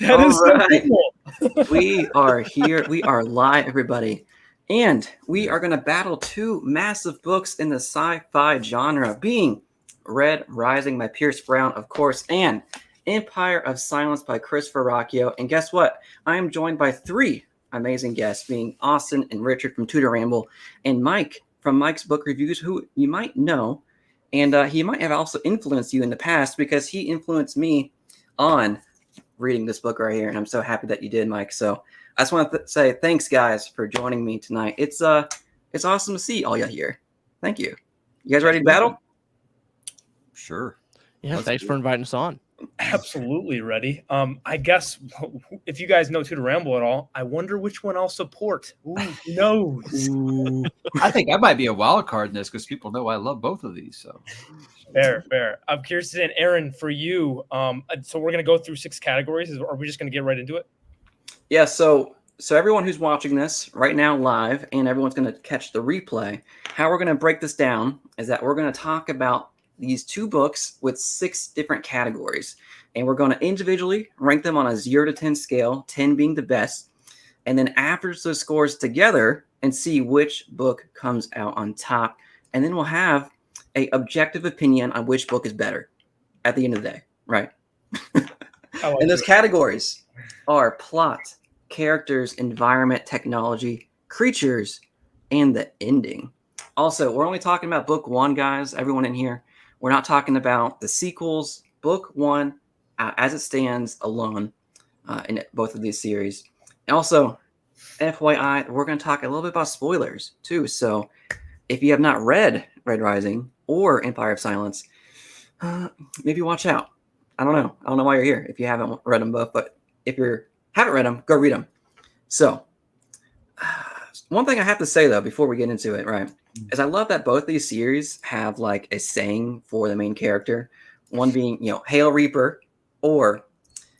That All is so right. cool. We are here. We are live, everybody. And we are going to battle two massive books in the sci-fi genre, being Red Rising by Pierce Brown, of course, and Empire of Silence by Christopher Ruocchio. And guess what? I am joined by three amazing guests, being Austin and Richard from Tudor Ramble, and Mike from Mike's Book Reviews, who you might know. And he might have also influenced you in the past because he influenced me on reading this book right here, and I'm so happy that you did, Mike. So I just want to say thanks, guys, for joining me tonight. It's awesome to see all y'all here. Thank you. You guys ready to battle? Sure. Yeah, thanks for inviting us on. Absolutely ready. I guess if you guys know Tudor Ramble at all, I wonder which one I'll support. Ooh, who knows? Ooh. I think I might be a wild card in this because people know I love both of these. So Fair. I'm curious, and Aaron, for you. So we're gonna go through 6 categories. Are we just gonna get right into it? Yeah. So everyone who's watching this right now live, and everyone's going to catch the replay. How we're going to break this down is that we're going to talk about these two books with 6 different categories, and we're going to individually rank them on a 0 to 10 scale, 10 being the best, and then average those scores together and see which book comes out on top, and then we'll have a objective opinion on which book is better at the end of the day, right? And those categories are plot, characters, environment, technology, creatures, and the ending. Also, we're only talking about book 1, guys, everyone in here. We're not talking about the sequels. Book 1, as it stands alone in both of these series. And also, FYI, we're going to talk a little bit about spoilers, too. So if you have not read Red Rising or Empire of Silence, maybe watch out. I don't know. I don't know why you're here if you haven't read them both, but if you haven't read them, go read them. So, one thing I have to say, though, before we get into it, right, is I love that both these series have, like, a saying for the main character. One being, Hail Reaper or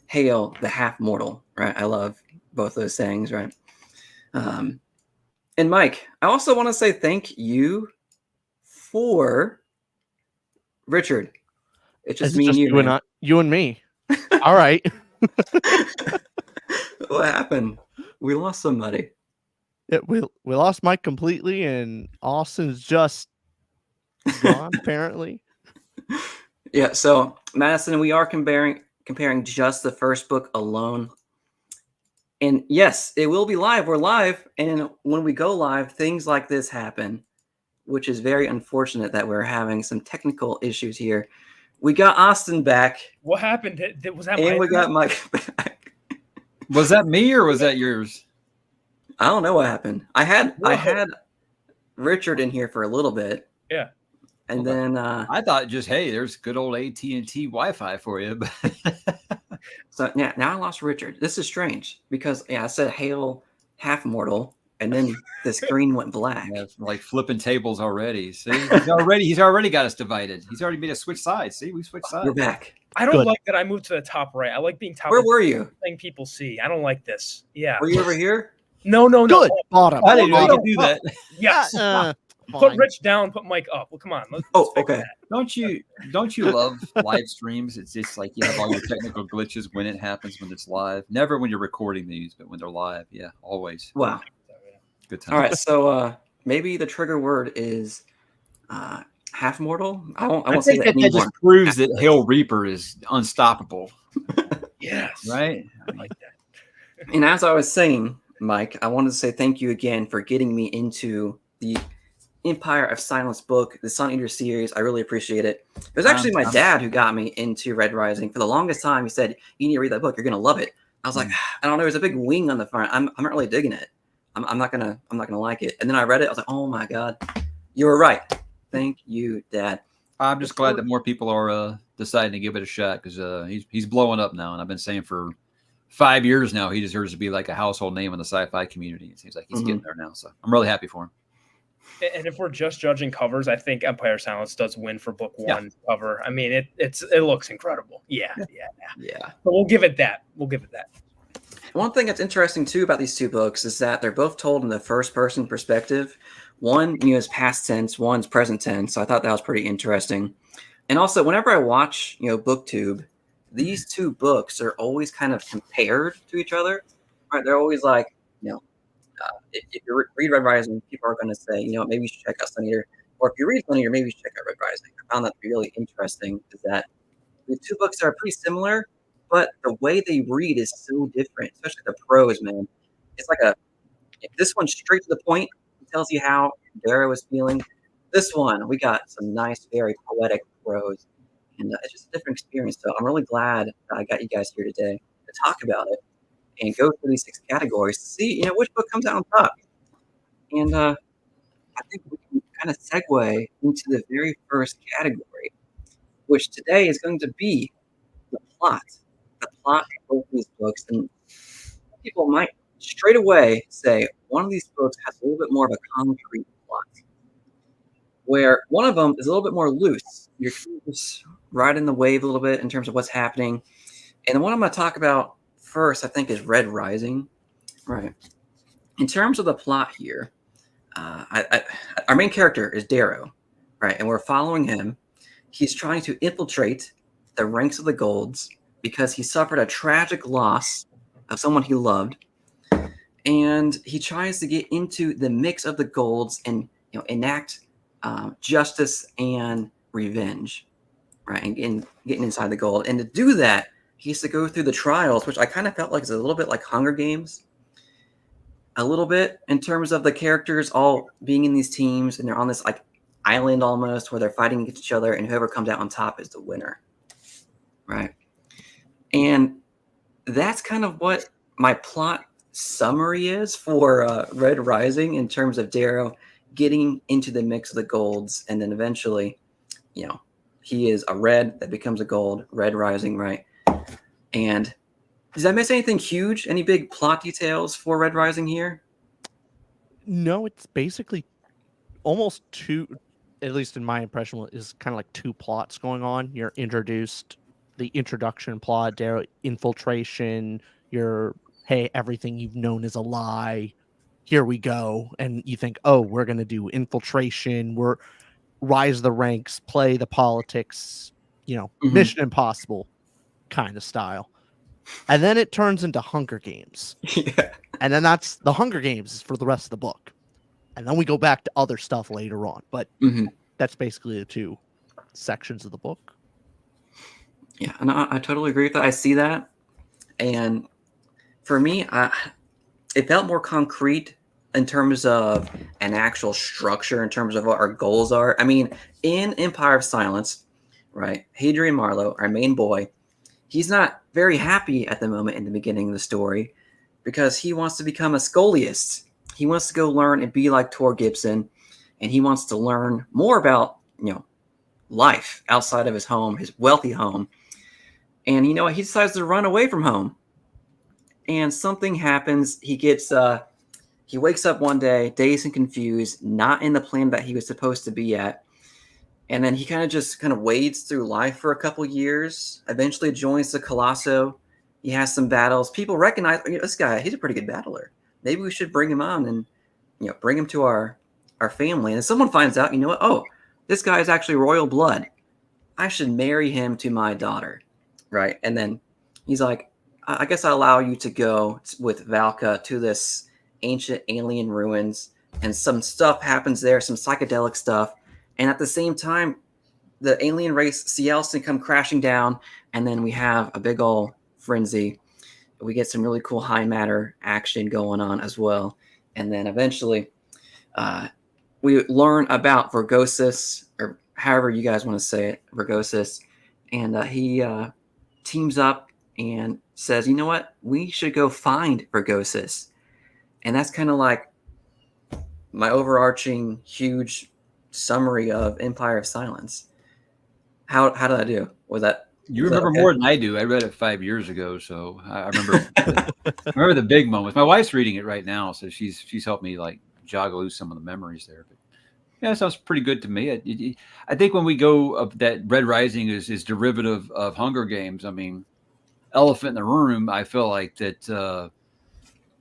Hail the Half-Mortal, right? I love both those sayings, right? And, Mike, I also want to say thank you for Richard. It's just me and you, you and me. All right. What happened? We lost somebody. Yeah, we lost Mike completely, and Austin's just gone, apparently. Yeah, so Madison, we are comparing just the first book alone. And yes, it will be live. We're live, and when we go live, things like this happen, which is very unfortunate that we're having some technical issues here. We got Austin back. What happened? Was that? And we got Mike back. Was that me or was that yours? I don't know what happened. I had Richard in here for a little bit. Yeah. And then I thought just, hey, there's good old AT&T Wi-Fi for you. So yeah, now I lost Richard. This is strange because I said Hail Half-Mortal, and then the screen went black. Yeah, like flipping tables already. See, he's already got us divided. He's already made us switch sides. See, we switched sides. We're back. I don't like that I moved to the top right. I like being top. Where were you? Thing people see. I don't like this. Yeah. Were you over here? No. Good. Bottom. I didn't know you could do that. Yes. Put Rich down. Put Mike up. Well, come on. Let's okay. Don't you love live streams? It's just like you have all your technical glitches when it happens when it's live. Never when you're recording these, but when they're live. Yeah, always. Wow. Good time. All right, so maybe the trigger word is Half-Mortal. I won't say that anymore. That just proves that Hail Reaper is unstoppable. Yes. Right? I like that. And as I was saying, Mike, I wanted to say thank you again for getting me into the Empire of Silence book, the Sun Eater series. I really appreciate it. It was actually my dad who got me into Red Rising. For the longest time, he said, "You need to read that book. You're gonna love it." I was like, I don't know. There's a big wing on the front. I'm not really digging it. I'm not gonna like it. And then I read it. I was like, oh my god, you were right. Thank you, Dad. I'm just glad that more people are deciding to give it a shot because he's blowing up now, and I've been saying for 5 years now he deserves to be like a household name in the sci-fi community. It seems like he's getting there now, so I'm really happy for him. And if we're just judging covers, I think Empire of Silence does win for book 1 cover. I mean, it looks incredible. Yeah. But we'll give it that. One thing that's interesting too about these two books is that they're both told in the first person perspective. One, is past tense, one's present tense. So I thought that was pretty interesting. And also, whenever I watch, BookTube, these two books are always kind of compared to each other. Right? They're always like, if you read Red Rising, people are going to say, maybe you should check out Sun Eater. Or if you read Sun Eater, maybe you should check out Red Rising. I found that really interesting, is that the two books are pretty similar, but the way they read is so different, especially the prose, man. It's like this one's straight to the point. It tells you how Darrow is feeling. This one, we got some nice, very poetic prose. And it's just a different experience. So I'm really glad that I got you guys here today to talk about it and go through these 6 categories to see, which book comes out on top. And I think we can kind of segue into the very first category, which today is going to be the plot. The plot of both these books. And people might straight away say one of these books has a little bit more of a concrete plot, where one of them is a little bit more loose. You're just riding the wave a little bit in terms of what's happening. And the one I'm going to talk about first, I think, is Red Rising. Right. In terms of the plot here, our main character is Darrow, right? And we're following him. He's trying to infiltrate the ranks of the Golds because he suffered a tragic loss of someone he loved. And he tries to get into the mix of the Golds and enact justice and revenge, right? And getting inside the Gold. And to do that, he has to go through the trials, which I kind of felt like is a little bit like Hunger Games. A little bit in terms of the characters all being in these teams, and they're on this like island almost where they're fighting against each other, and whoever comes out on top is the winner, right? And that's kind of what my plot summary is for Red Rising, in terms of Darrow getting into the mix of the Golds, and then eventually, he is a red that becomes a gold. Red Rising, right? And did I miss anything huge? Any big plot details for Red Rising here? No, it's basically almost two, at least in my impression, is kind of like 2 plots going on. You're introduced, the introduction plot, Darrow infiltration, hey, everything you've known is a lie. Here we go. And you think, oh, we're going to do infiltration. We're rise the ranks, play the politics, Mission Impossible kind of style. And then it turns into Hunger Games. Yeah. And then that's the Hunger Games for the rest of the book. And then we go back to other stuff later on. But that's basically the 2 sections of the book. Yeah, and I totally agree with that. I see that. And for me, it felt more concrete in terms of an actual structure, in terms of what our goals are. I mean, in Empire of Silence, right, Hadrian Marlowe, our main boy, he's not very happy at the moment in the beginning of the story because he wants to become a scholiast. He wants to go learn and be like Tor Gibson, and he wants to learn more about, life outside of his home, his wealthy home. And he decides to run away from home. And something happens. He wakes up one day, dazed and confused, not in the plan that he was supposed to be at. And then he kind of wades through life for a couple years, eventually joins the Colosso. He has some battles. People recognize, this guy, he's a pretty good battler. Maybe we should bring him on and, bring him to our family. And then someone finds out, oh, this guy is actually royal blood. I should marry him to my daughter, right? And then he's like, I guess I'll allow you to go with Valka to this ancient alien ruins. And some stuff happens there, some psychedelic stuff. And at the same time, the alien race, Cielson, come crashing down. And then we have a big old frenzy. We get some really cool high matter action going on as well. And then eventually we learn about Vergosis, or however you guys want to say it, Vergosis. And he teams up and says, you know what? We should go find Vergosis. And that's kind of like my overarching huge summary of Empire of Silence. How did I do? Was that... You remember more than I do. I read it 5 years ago, so I remember. I remember the big moments. My wife's reading it right now, so she's helped me like jog loose some of the memories there. But yeah, it sounds pretty good to me. I think when we go that Red Rising is derivative of Hunger Games. I mean, elephant in the room. I feel like that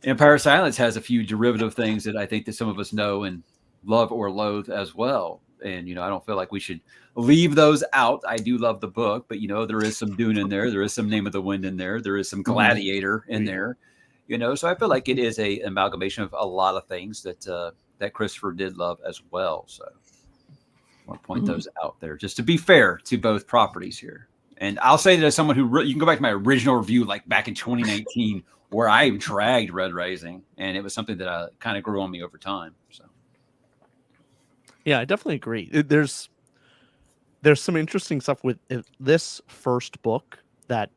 Empire of Silence has a few derivative things that I think that some of us know and love or loathe as well. And, I don't feel like we should leave those out. I do love the book, but, there is some Dune in there. There is some Name of the Wind in there. There is some Gladiator in there, so I feel like it is a amalgamation of a lot of things that Christopher did love as well. So I want to point those out there just to be fair to both properties here. And I'll say that as someone who you can go back to my original review, like back in 2019, where I dragged Red Rising, and it was something that kind of grew on me over time. So, yeah, I definitely agree. There's some interesting stuff with this first book that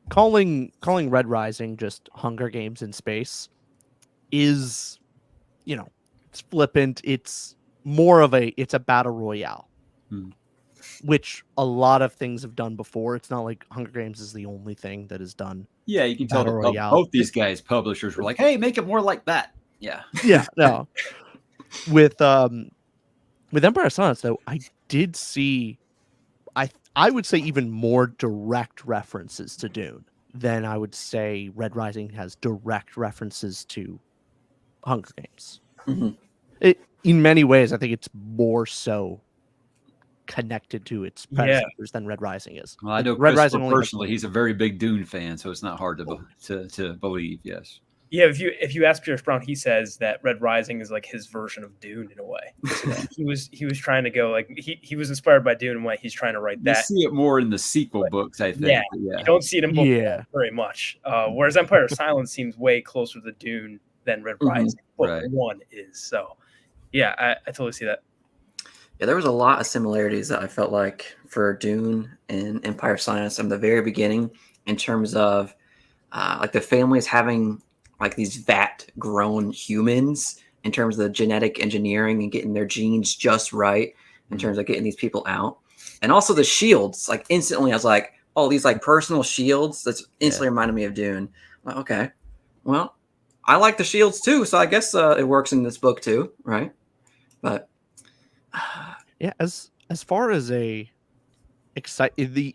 calling Red Rising just Hunger Games in space is, it's flippant. It's more of it's a battle royale. Which a lot of things have done before. It's not like Hunger Games is the only thing that is done. Yeah, you can tell both these guys, publishers, were like, "Hey, make it more like that." Yeah, yeah, no. With Empire of Silence, though, I did see, I would say even more direct references to Dune than I would say Red Rising has direct references to Hunger Games. In many ways, I think it's more so connected to its predecessors than Red Rising is. Well, I know Red Rising personally; he's a very big Dune fan, so it's not hard to believe. Yes. Yeah, if you ask Pierce Brown, he says that Red Rising is like his version of Dune in a way. he was trying to go like he was inspired by Dune and why he's trying to write that. You see it more in the sequel books, I think. Yeah, you don't see it in book one very much. Whereas Empire of Silence seems way closer to Dune than Red Rising. Book one is. So, yeah, I totally see that. Yeah, there was a lot of similarities that I felt like for Dune and Empire of Silence from the very beginning in terms of like the families having like these vat-grown humans in terms of the genetic engineering and getting their genes just right in terms of getting these people out. And also the shields, like instantly I was like, oh, these like personal shields, that's instantly reminded me of Dune. I'm like, okay, well, I like the shields too, so I guess it works in this book too, right? But yeah, as far as the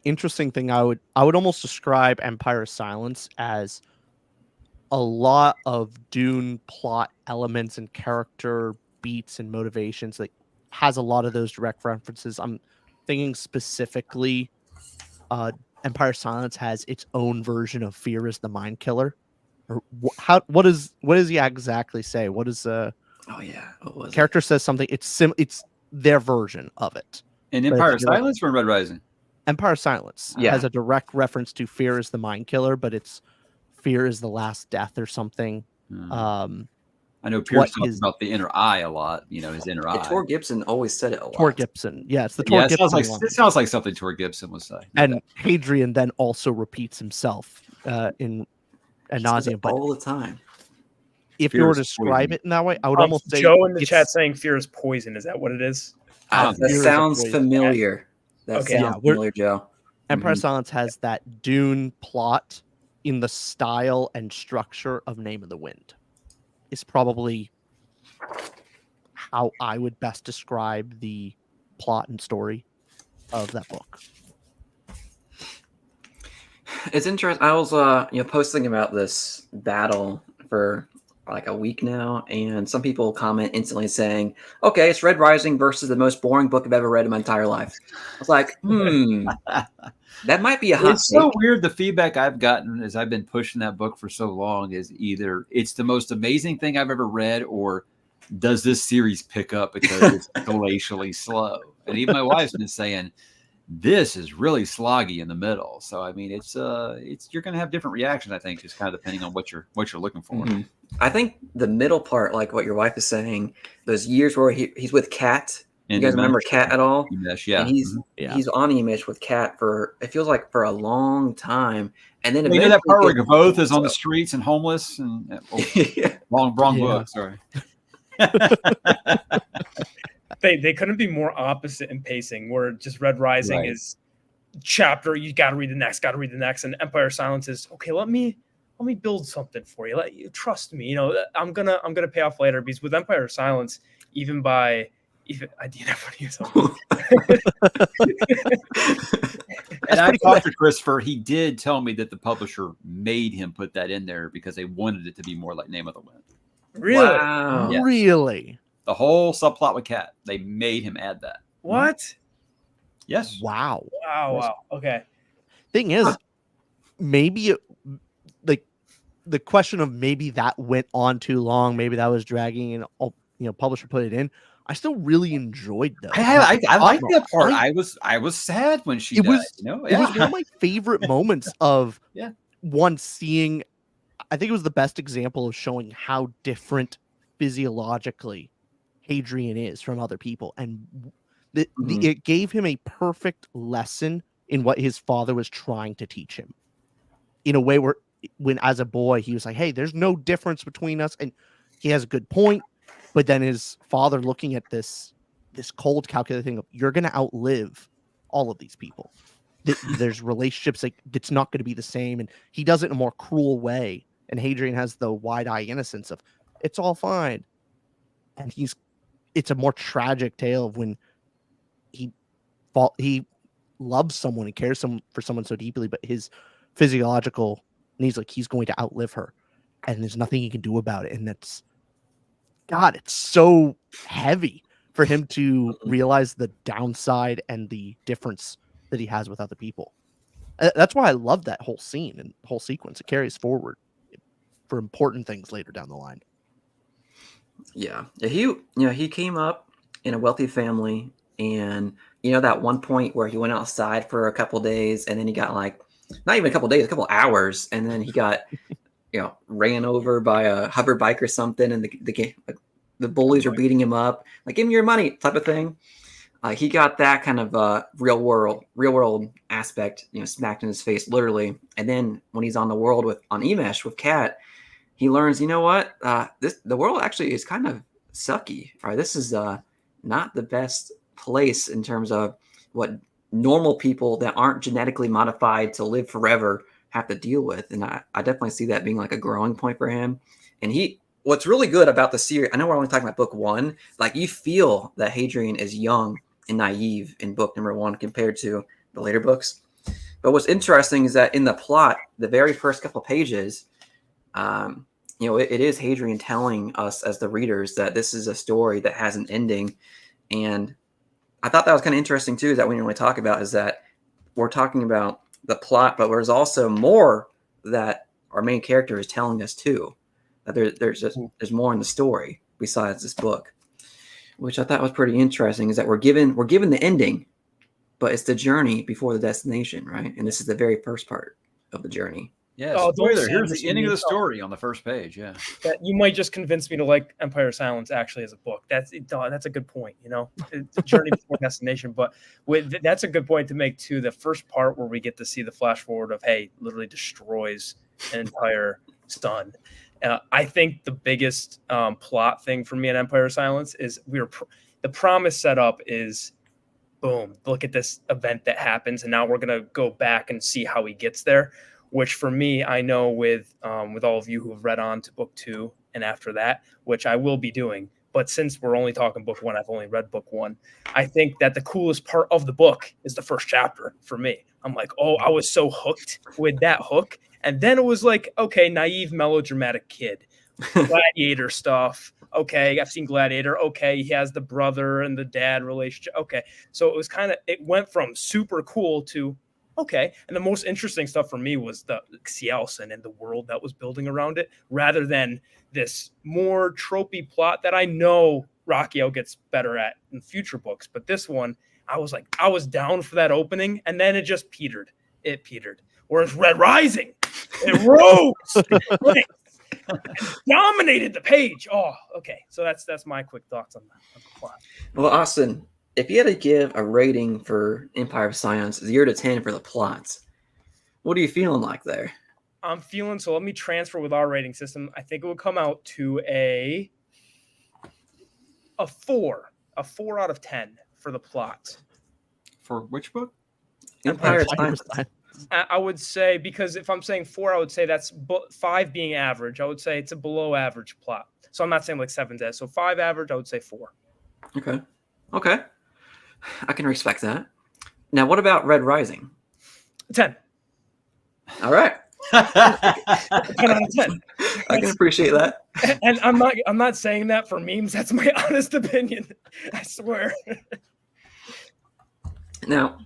interesting thing, I would almost describe Empire of Silence as a lot of Dune plot elements and character beats and motivations that has a lot of those direct references. I'm thinking specifically Empire of Silence has its own version of fear is the mind killer. Or what does he exactly say? What is character says something, it's their version of it. In Empire of Silence or in Red Rising? Empire of Silence has a direct reference to fear is the mind killer, but it's fear is the last death or something. I know Pierce talks about the inner eye a lot, his inner eye. Tor Gibson always said it a lot. Tor Gibson. Yeah, it's the Tor Gibson. It sounds like something Tor Gibson would say. And Hadrian then also repeats himself in ad nauseum. All the time. If you were to describe it in that way, I would almost say Joe in the chat saying fear is poison. Is that what it is? That sounds familiar. That sounds familiar, Joe. Empire of Silence has that Dune plot in the style and structure of Name of the Wind. Is probably how I would best describe the plot and story of that book. It's interesting. I was posting about this battle for like a week now, and some people comment instantly saying, okay, it's Red Rising versus the most boring book I've ever read in my entire life. I was like, that might be a hot take. It's so weird. The feedback I've gotten as I've been pushing that book for so long is either it's the most amazing thing I've ever read, or does this series pick up because it's glacially slow? And even my wife's been saying, this is really sloggy in the middle. So I mean, it's you're going to have different reactions. I think just kind of depending on what you're looking for. Mm-hmm. I think the middle part, like what your wife is saying, those years where he's with Kat. You guys remember Kat at all? Yeah. And he's on Emish with Kat for, it feels like, for a long time. And then you know that part where Gavoth is on the streets and homeless and wrong book. Sorry. They couldn't be more opposite in pacing. Where just Red Rising is chapter, you got to read the next, and Empire of Silence is okay. Let me build something for you. Let you trust me. I'm gonna pay off later. Because with Empire of Silence, even I did have funny something. And I talked to Christopher. He did tell me that the publisher made him put that in there because they wanted it to be more like Name of the Wind. Really? Wow. Yes. Really? The whole subplot with Cat, they made him add that. What? Yes. Wow. Wow. Okay. Thing is, maybe like the question of maybe that went on too long, maybe that was dragging, and publisher put it in. I still really enjoyed those. I like that part. I was sad when she died. It was one of my favorite moments of one seeing. I think it was the best example of showing how different physiologically Hadrian is from other people, and it gave him a perfect lesson in what his father was trying to teach him, in a way where, when as a boy he was like, "Hey, there's no difference between us," and he has a good point. But then his father looking at this cold, calculated thing of, you're going to outlive all of these people. There's relationships it's not going to be the same, and he does it in a more cruel way. And Hadrian has the wide-eye innocence of, it's all fine. And it's a more tragic tale of when he loves someone and cares for someone so deeply, but his physiological needs, like, he's going to outlive her, and there's nothing he can do about it. And that's, God, it's so heavy for him to realize the downside and the difference that he has with other people. That's why I love that whole scene and whole sequence. It carries forward for important things later down the line. Yeah. He came up in a wealthy family, and that one point where he went outside for a couple days, and then he got, like, not even a couple days, a couple hours, and then he got ran over by a hover bike or something, and the bullies were beating him up, like, give me your money type of thing. He got that kind of real world aspect, smacked in his face, literally. And then when he's on Emesh with Cat, he learns, the world actually is kind of sucky. All right, this is not the best place in terms of what normal people that aren't genetically modified to live forever have to deal with. And I definitely see that being like a growing point for him. And what's really good about the series, I know we're only talking about book one, like, you feel that Hadrian is young and naive in book number one compared to the later books. But what's interesting is that in the plot, the very first couple of pages, it is Hadrian telling us as the readers that this is a story that has an ending. And I thought that was kind of interesting too, that we normally talk about is that we're talking about the plot, but there's also more that our main character is telling us too. That there's more in the story besides this book, which I thought was pretty interesting. Is that we're given the ending, but it's the journey before the destination, right? And this is the very first part of the journey. Yeah, spoiler. Here's the ending of the story on the first page. Yeah, that you might just convince me to like Empire of Silence actually as a book. That's a good point. It's a journey before destination. But that's a good point to make too. The first part where we get to see the flash forward of, hey, literally destroys an entire sun. I think the biggest plot thing for me in Empire of Silence is the promise set up is, boom, look at this event that happens, and now we're gonna go back and see how he gets there. Which for me, I know with all of you who have read on to book 2 and after that, which I will be doing. But since we're only talking book 1, I've only read book 1. I think that the coolest part of the book is the first chapter for me. I'm like, oh, I was so hooked with that hook. And then it was like, okay, naive, melodramatic kid. Gladiator stuff. Okay, I've seen Gladiator. Okay, he has the brother and the dad relationship. Okay, so it went from super cool to, okay. And the most interesting stuff for me was the Cielson and the world that was building around it, rather than this more tropey plot that I know Ruocchio gets better at in future books. But this one, I was down for that opening, and then it just petered. It petered. Whereas Red Rising, it rose. It dominated the page. Oh, okay. So that's my quick thoughts on the plot. Well, Austin, if you had to give a rating for Empire of Silence, 0 to 10 for the plots, what are you feeling like there? I'm feeling, so let me transfer with our rating system. I think it would come out to a 4 out of 10 for the plot. For which book? Empire of Silence. I would say, because if I'm saying 4, I would say that's 5 being average. I would say it's a below average plot. So I'm not saying like 7 dead. So 5 average, I would say 4. Okay. I can respect that. Now, what about Red Rising? 10. All right. 10 out of 10. I can appreciate that. And I'm not saying that for memes. That's my honest opinion. I swear. Now,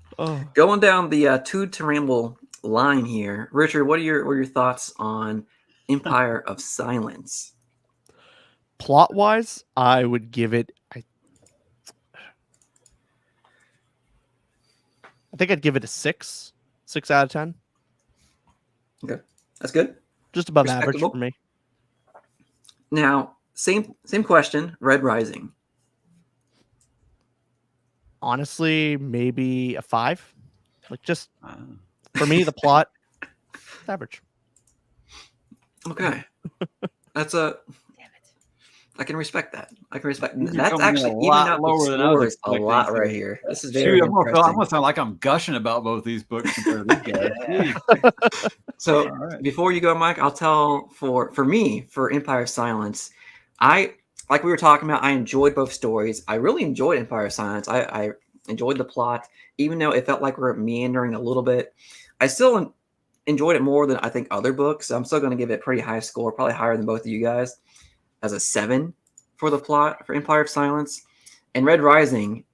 going down the Tude to Ramble line here, Richard, what are your thoughts on Empire of Silence? Plot wise, I would give it. I think I'd give it a 6 out of 10. Okay, that's good. Just above average for me. Now, same question. Red Rising. Honestly, maybe a 5. Like, just for me, the plot, average. Okay, that's a. I can respect that. I can respect You're that's coming in actually a even lot out lower the than I was scores a expecting, lot so- right here. This is very Shoot, I'm interesting. gonna sound like I'm gushing about both these books compared to these guys. Jeez. So All right. before you go, Mike, I'll tell for me for Empire of Silence, I like we were talking about. I enjoyed both stories. I really enjoyed Empire of Silence. I enjoyed the plot, even though it felt like we're meandering a little bit. I still enjoyed it more than I think other books. So I'm still going to give it a pretty high score, probably higher than both of you guys, as a 7 for the plot for Empire of Silence. And Red Rising,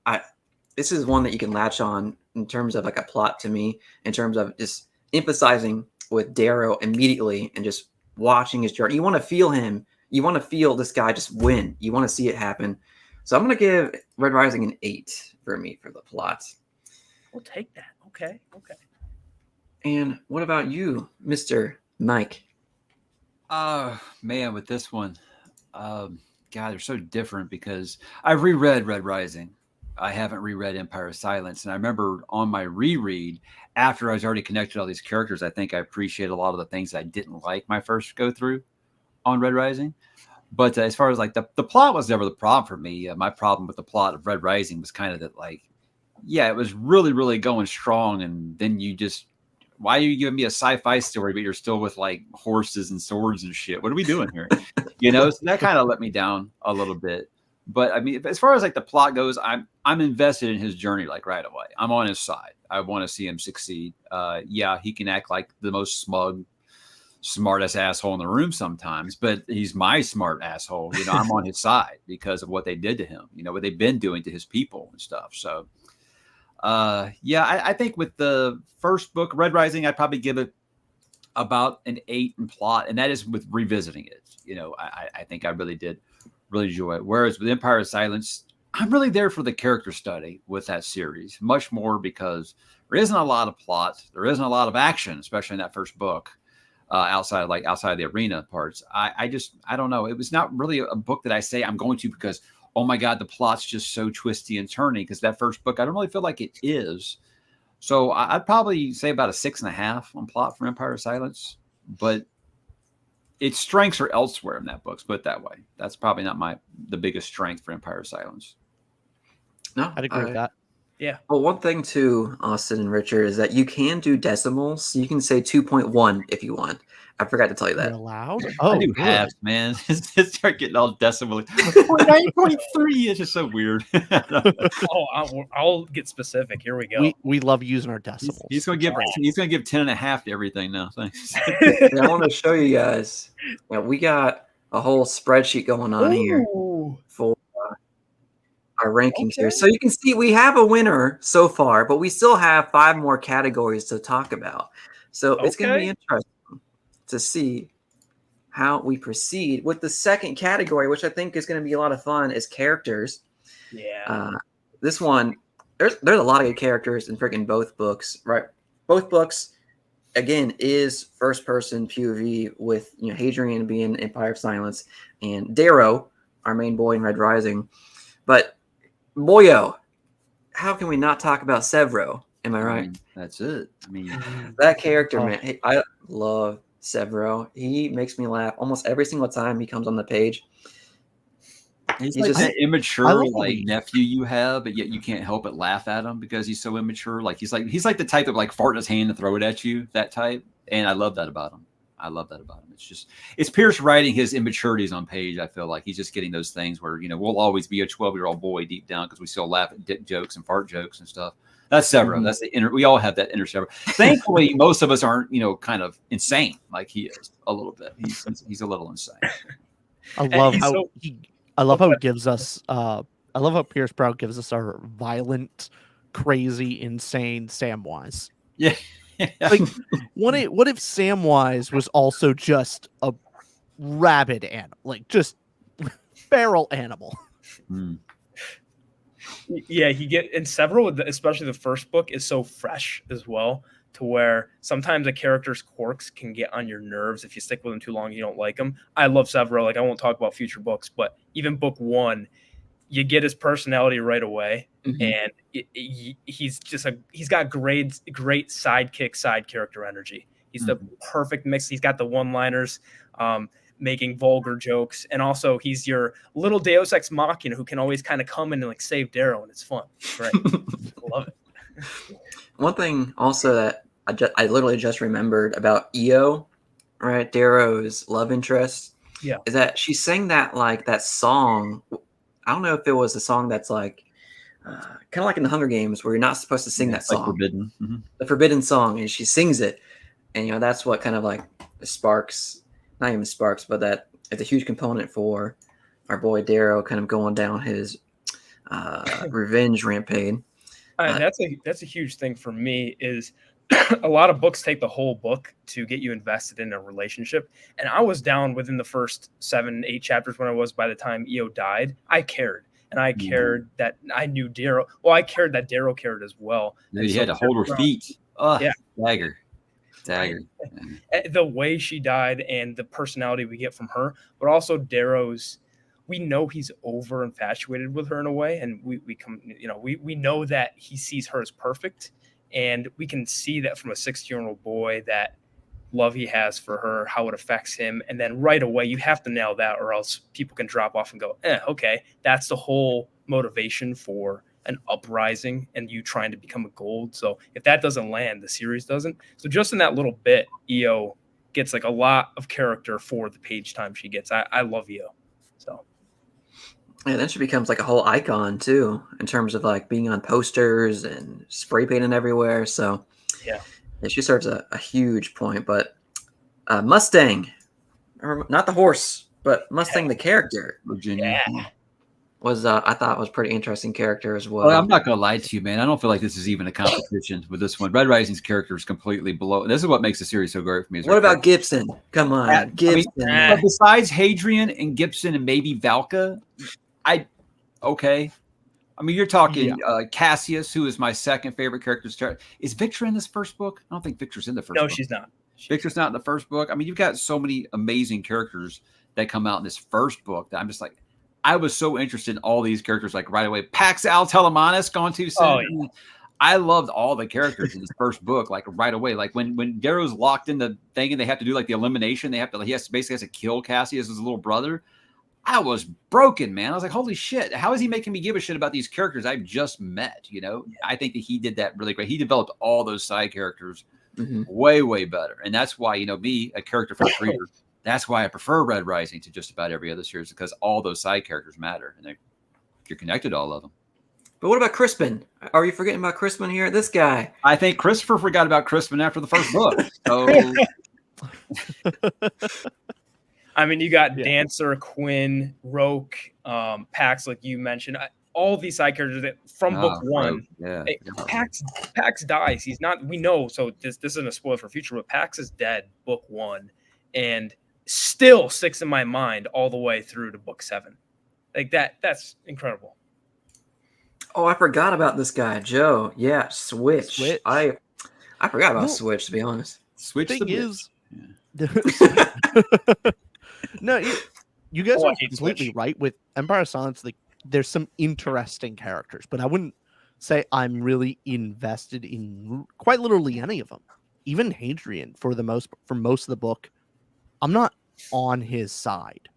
this is one that you can latch on in terms of like a plot to me, in terms of just emphasizing with Darrow immediately and just watching his journey. You want to feel him. You want to feel this guy just win. You want to see it happen. So I'm going to give Red Rising an 8 for me for the plot. We'll take that. Okay. And what about you, Mr. Mike? Man, with this one, God, they're so different because I've reread Red Rising. I haven't reread Empire of Silence. And I remember on my reread, after I was already connected to all these characters, I think I appreciate a lot of the things I didn't like my first go through on Red Rising. But as far as like the plot was never the problem for me. My problem with the plot of Red Rising was kind of that, like, yeah, it was really, really going strong. And then you just, why are you giving me a sci-fi story, but you're still with like horses and swords and shit? What are we doing here? So that kind of let me down a little bit. But I mean, as far as like the plot goes, I'm invested in his journey like right away. I'm on his side. I want to see him succeed. Yeah, he can act like the most smug, smartest asshole in the room sometimes, but he's my smart asshole. I'm on his side because of what they did to him. What they've been doing to his people and stuff. So, yeah, I think with the first book, Red Rising, I'd probably give it about an 8 in plot, and that is with revisiting it. I think I really did really enjoy it. Whereas with Empire of Silence, I'm really there for the character study with that series, much more because there isn't a lot of plot, there isn't a lot of action, especially in that first book, outside of the arena parts. I don't know. It was not really a book that I say I'm going to because, oh my God, the plot's just so twisty and turny. Because that first book, I don't really feel like it is. So I'd probably say about a 6.5 on plot for Empire of Silence, but its strengths are elsewhere in that book. Put it that way. That's probably not the biggest strength for Empire of Silence. No, I'd agree with that. Yeah. Well, one thing too, Austin and Richard, is that you can do decimals. You can say 2.1 if you want. I forgot to tell you You're that. allowed? I do good. halves, man. Start getting all decimal. 9.3 is just so weird. I'll get specific. Here we go. We love using our decimals. He's going to give 10.5 to everything now. Thanks. And I want to show you guys. We got a whole spreadsheet going on here for our rankings here. So you can see we have a winner so far, but we still have 5 more categories to talk about. So it's going to be interesting to see how we proceed with the second category, which I think is going to be a lot of fun, is characters. Yeah. This one, there's a lot of good characters in freaking both books, right? Both books, again, is first person POV with Hadrian being Empire of Silence and Darrow, our main boy in Red Rising. But boyo, how can we not talk about Severo? Am I right? That's it. I mean, that character, man. Hey, I love Severo. He makes me laugh almost every single time he comes on the page. He's like just that immature nephew you have, but yet you can't help but laugh at him because he's so immature. Like he's like the type of like fart in his hand and throw it at you, that type. And I love that about him. It's Pierce writing his immaturities on page. I feel like he's just getting those things where, we'll always be a 12-year-old boy deep down because we still laugh at dick jokes and fart jokes and stuff. That's Severo. That's the inner. We all have that inner Severo. Thankfully, most of us aren't, kind of insane like he is a little bit. He's a little insane. I love how so- he. I love how he gives us. I love how Pierce Proud gives us our violent, crazy, insane Samwise. Yeah. Like, what if Samwise was also just a rabid animal, like just feral animal? Yeah, and several, especially the first book, is so fresh as well, to where sometimes a character's quirks can get on your nerves if you stick with them too long. You don't like them. I love Severo. Like, I won't talk about future books, but even book 1, you get his personality right away, and he's got great sidekick side character energy. He's the perfect mix. He's got the one-liners, making vulgar jokes, and also he's your little Deus Ex Machina who can always kind of come in and like save Darrow, and it's fun. Right, love it. One thing also that I literally just remembered about Io, right, Darrow's love interest, is that she sang that song. I don't know if it was a song that's like kind of like in the Hunger Games where you're not supposed to sing that song, like forbidden, the forbidden song, and she sings it, and that's what kind of like sparks, not even sparks, but that it's a huge component for our boy Darrow kind of going down his revenge rampage. That's a huge thing for me. Is a lot of books take the whole book to get you invested in a relationship, and I was down within the first 7-8 chapters when I was. By the time Io died, I cared, and I cared that I knew Darrow. Well, I cared that Darrow cared as well. He had to hold her feet. Oh, yeah, dagger. The way she died and the personality we get from her, but also Darrow's. We know he's over infatuated with her in a way, and we know that he sees her as perfect, and we can see that from a 16-year-old boy, that love he has for her, how it affects him, and then right away you have to nail that, or else people can drop off and go, okay, that's the whole motivation for an uprising and you trying to become a gold. So if that doesn't land, the series doesn't. So just in that little bit, Io gets like a lot of character for the page time she gets. I love Io. So. Yeah, then she becomes like a whole icon too, in terms of like being on posters and spray painting everywhere. So yeah, she serves a huge point. But Mustang, not the horse, but Mustang the character, Virginia, was I thought was pretty interesting character as well. I'm not gonna lie to you, man. I don't feel like this is even a competition with this one. Red Rising's character is completely below. This is what makes the series so great for me. What about Gibson? Come on, Gibson. But besides Hadrian and Gibson and maybe Valka, okay. I mean, you're talking Cassius, who is my second favorite character. Is Victor in this first book? I don't think Victor's in the first book. No, she's not. Victor's not in the first book. I mean, you've got so many amazing characters that come out in this first book that I'm just like, I was so interested in all these characters like right away. Pax Al Telemanus gone too soon. Oh, yeah. I loved all the characters in this first book, like right away. Like when Darrow's locked in the thing and they have to do like the elimination, he basically has to kill Cassius, his little brother. I was broken, man. I was like, holy shit, how is he making me give a shit about these characters I've just met? I think that he did that really great. He developed all those side characters way, way better. And that's why, me, a character first reader, that's why I prefer Red Rising to just about every other series, because all those side characters matter and you're connected to all of them. But what about Crispin? Are you forgetting about Crispin here? This guy. I think Christopher forgot about Crispin after the first book. So I mean, you got Dancer, Quinn, Roque, Pax, like you mentioned. All these side characters that from book 1. Pax dies. He's not. We know. So this isn't a spoiler for future, but Pax is dead. Book 1, and still sticks in my mind all the way through to book 7. Like that. That's incredible. Oh, I forgot about this guy, Joe. Yeah, Switch. I forgot about Switch, to be honest. Switch thing is. Yeah. No, you guys are completely right with Empire of Silence. Like, there's some interesting characters, but I wouldn't say I'm really invested in quite literally any of them. Even Hadrian, for most of the book, I'm not on his side.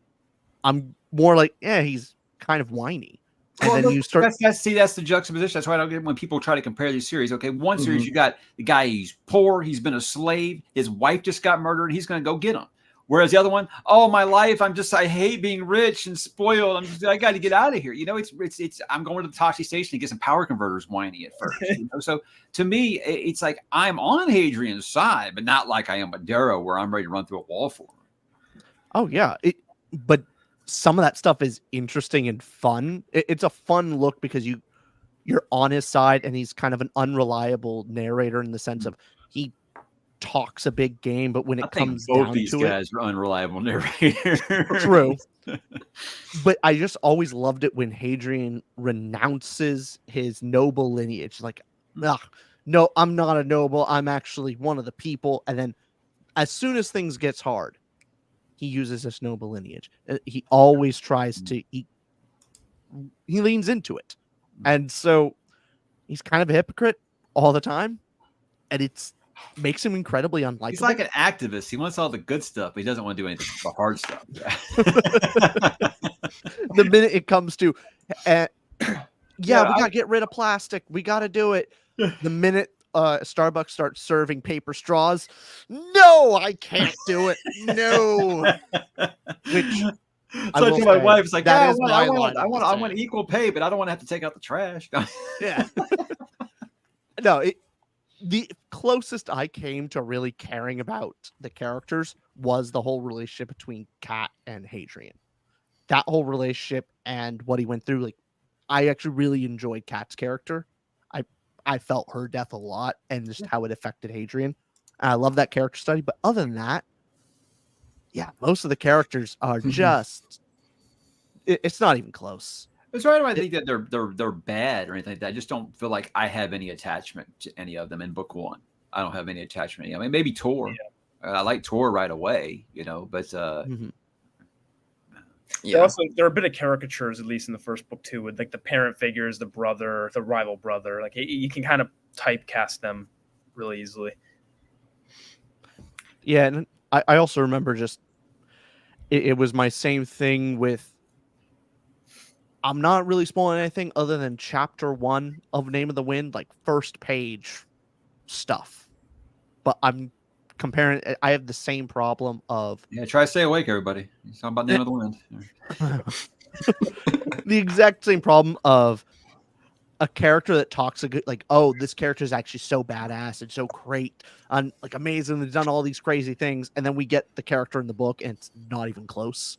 I'm more like, he's kind of whiny. And then you start. That's the juxtaposition. That's why I don't get when people try to compare these series. Okay, one series you got the guy, he's poor, he's been a slave, his wife just got murdered, he's going to go get him. Whereas the other one, oh, my life, I hate being rich and spoiled. I got to get out of here. I'm going to the Toxie station to get some power converters whiny at first. So to me, it's like I'm on Hadrian's side, but not like I am with Darrow, where I'm ready to run through a wall for him. Oh yeah, but some of that stuff is interesting and fun. It's a fun look because you're on his side, and he's kind of an unreliable narrator in the sense of he talks a big game, but when it comes down to it, both these guys are unreliable narrators. True. But I just always loved it when Hadrian renounces his noble lineage. Like, no, I'm not a noble. I'm actually one of the people. And then as soon as things gets hard, he uses this noble lineage. He always tries to, he leans into it. And so he's kind of a hypocrite all the time. And it's makes him incredibly unlikable. He's like an activist. He wants all the good stuff, but he doesn't want to do anything but the hard stuff. The minute it comes to, we got to get rid of plastic. We got to do it. The minute Starbucks starts serving paper straws, no, I can't do it. No. Which so to my wife, it's like, I want equal pay, but I don't want to have to take out the trash. Yeah. No, the closest I came to really caring about the characters was the whole relationship between Kat and Hadrian. That whole relationship and what he went through, like, I actually really enjoyed Kat's character. I felt her death a lot and just how it affected Hadrian. And I love that character study. But other than that, yeah, most of the characters are just, it's not even close. It's right. I think that they're bad or anything like that. I just don't feel like I have any attachment to any of them in book one. I don't have any attachment. I mean, maybe Tor. Yeah. I like Tor right away, but yeah. They're a bit of caricatures, at least in the first book too, with like the parent figures, the brother, the rival brother. Like you can kind of typecast them really easily. Yeah, and I also remember just it was my same thing with. I'm not really spoiling anything other than chapter 1 of Name of the Wind, like first page stuff. But I'm comparing. I have the same problem of. Yeah, try to stay awake, everybody. You're talking about Name of the Wind. The exact same problem of a character that talks like, oh, this character is actually so badass and so great and like amazing and done all these crazy things, and then we get the character in the book and it's not even close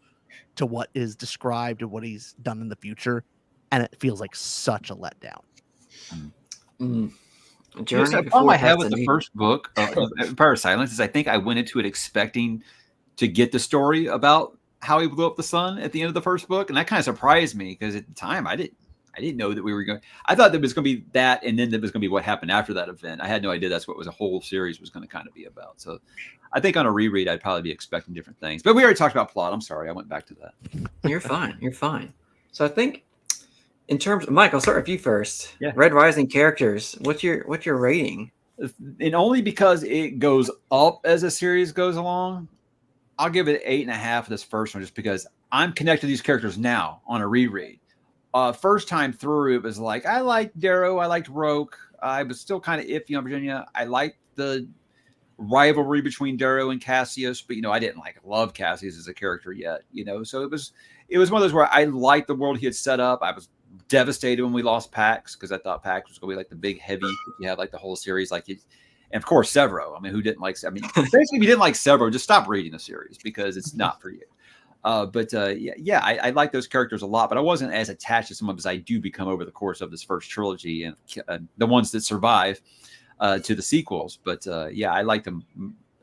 to what is described and what he's done in the future, and it feels like such a letdown. Journey all I have with the first book of Empire of Silence is I think I went into it expecting to get the story about how he blew up the sun at the end of the first book, and that kind of surprised me because at the time I didn't know that we were going. I thought that it was going to be that, and then there was going to be what happened after that event. I had no idea that's what a whole series was going to kind of be about. So I think on a reread, I'd probably be expecting different things. But we already talked about plot. I'm sorry, I went back to that. You're fine. You're fine. So I think in terms of Mike, I'll start with you first. Yeah. Red Rising characters. What's your rating? And only because it goes up as a series goes along, I'll give it 8.5 this first one, just because I'm connected to these characters now on a reread. First time through, it was like I liked Darrow, I liked Roque. I was still kind of iffy on Virginia. I liked the rivalry between Darrow and Cassius, but I didn't love Cassius as a character yet. So it was one of those where I liked the world he had set up. I was devastated when we lost Pax because I thought Pax was going to be like the big heavy. You have like the whole series, and of course Severo. I mean, who didn't like? I mean, basically, if you didn't like Severo, just stop reading the series because it's not for you. I like those characters a lot, but I wasn't as attached to some of them as I do become over the course of this first trilogy and the ones that survive to the sequels. But I like them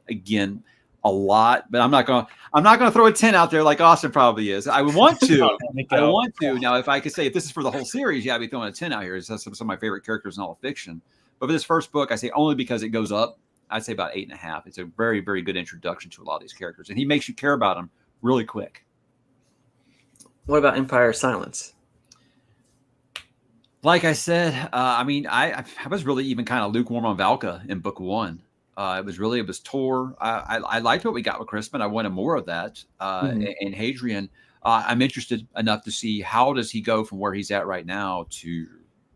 again a lot. But I'm not gonna throw a 10 out there like Austin probably is. I want to. I want to. Now, if I could say if this is for the whole series, I'd be throwing a 10 out here. It's some of my favorite characters in all of fiction. But for this first book, I say only because it goes up. I'd say about 8.5. It's a very, very good introduction to a lot of these characters, and he makes you care about them really quick. What about Empire of Silence? Like I said, I was really even kind of lukewarm on Valka in book one. It was Tor. I liked what we got with Crispin. I wanted more of that. And Hadrian, I'm interested enough to see how does he go from where he's at right now to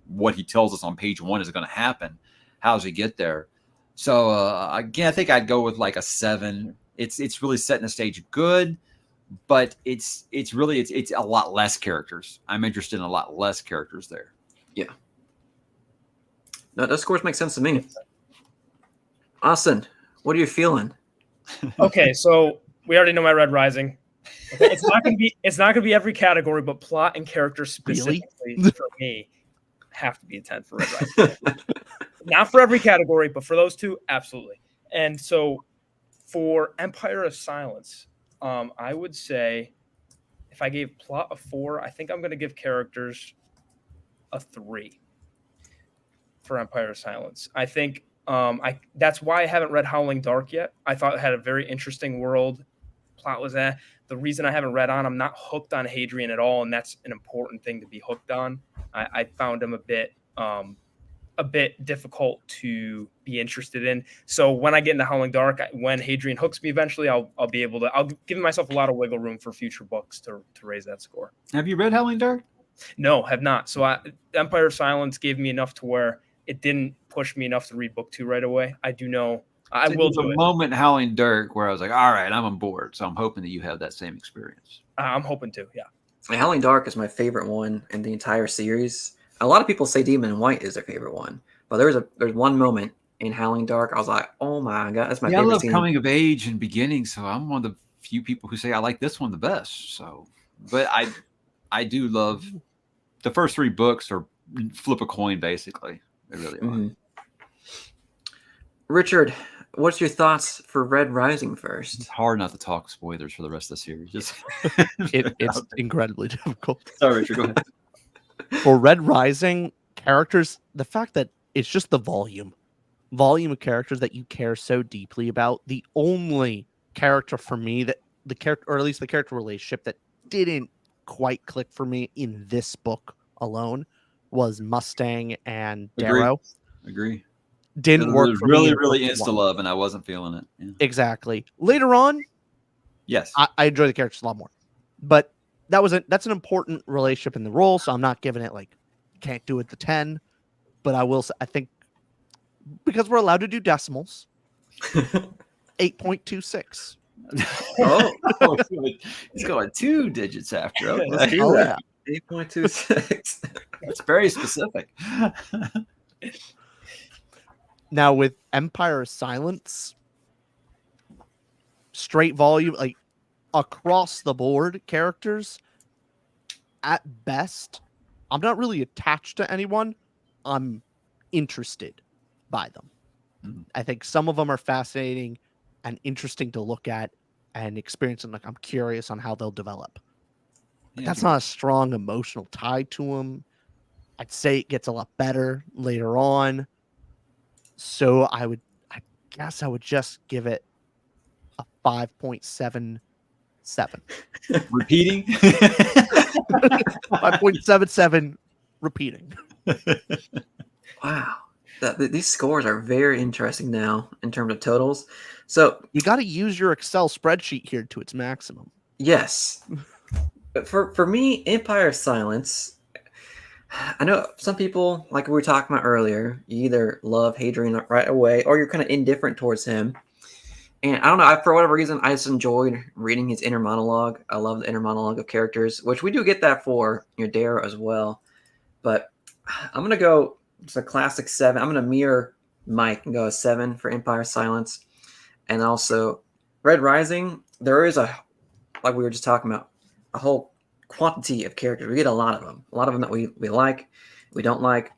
what he tells us on page 1 is going to happen. How does he get there? So again, I think I'd go with like a 7. It's really setting the stage good, but it's a lot less characters. I'm interested in a lot less characters there. Yeah. No, those scores make sense to me. Austin, what are you feeling? Okay, so we already know my Red Rising. Okay, it's not gonna be every category, but plot and character specifically for me have to be a 10 for Red Rising. Not for every category, but for those two, absolutely. And so for Empire of Silence, I would say if I gave plot a 4, I think I'm gonna give characters a 3 for Empire of Silence. I think that's why I haven't read Howling Dark yet. I thought it had a very interesting world. Plot was that. The reason I haven't read on, I'm not hooked on Hadrian at all, and that's an important thing to be hooked on. I found him a bit difficult to be interested in. So when I get into Howling Dark, when Hadrian hooks me eventually, I'll be able to. I'll give myself a lot of wiggle room for future books to raise that score. Have you read Howling Dark? No, have not. So Empire of Silence gave me enough to where it didn't push me enough to read book 2 right away. I do know I will do it. Moment in Howling Dark where I was like, all right, I'm on board. So I'm hoping that you have that same experience. I'm hoping to, yeah. Howling Dark is my favorite one in the entire series. A lot of people say Demon in White is their favorite one, but there's one moment in Howling Dark I was like, oh my god, that's my favorite. I love scene. coming of age and beginning, so I'm one of the few people who say I like this one the best. So, but I do love the first 3 books are flip a coin basically. They really are. Mm-hmm. Richard, what's your thoughts for Red Rising first? It's hard not to talk spoilers for the rest of the series. Just It's incredibly difficult. Sorry, Richard, go ahead. For Red Rising characters, the fact that it's just the volume of characters that you care so deeply about. The only character for me that the character, or at least the character relationship that didn't quite click for me in this book alone was Mustang and Darrow. Agree. Didn't work for really, me. Really insta love, and I wasn't feeling it. Yeah. Exactly. Later on, yes, I enjoy the characters a lot more. But that's an important relationship in the role, so I'm not giving it like can't do it the 10. But I will say, I think because we're allowed to do decimals, 8.26. Oh, he's going 2 digits after. Okay. let's do that. 8.26. That's very specific. Now with Empire of Silence, straight volume, like across the board characters, at best, I'm not really attached to anyone. I'm interested by them. Mm. I think some of them are fascinating and interesting to look at and experience, and like I'm curious on how they'll develop. But that's not a strong emotional tie to them. I'd say it gets a lot better later on. So I guess I would just give it a 5.77. Repeating? 5.77 repeating. Wow. These scores are very interesting now in terms of totals. So you got to use your Excel spreadsheet here to its maximum. Yes. For me, Empire of Silence, I know some people, like we were talking about earlier, you either love Hadrian right away or you're kind of indifferent towards him. And I don't know, for whatever reason, I just enjoyed reading his inner monologue. I love the inner monologue of characters, which we do get that for Darrow as well. But I'm going to go, it's a classic 7. I'm going to mirror Mike and go a 7 for Empire of Silence. And also, Red Rising, there is like we were just talking about, a whole quantity of characters. We get a lot of them that we like, we don't like.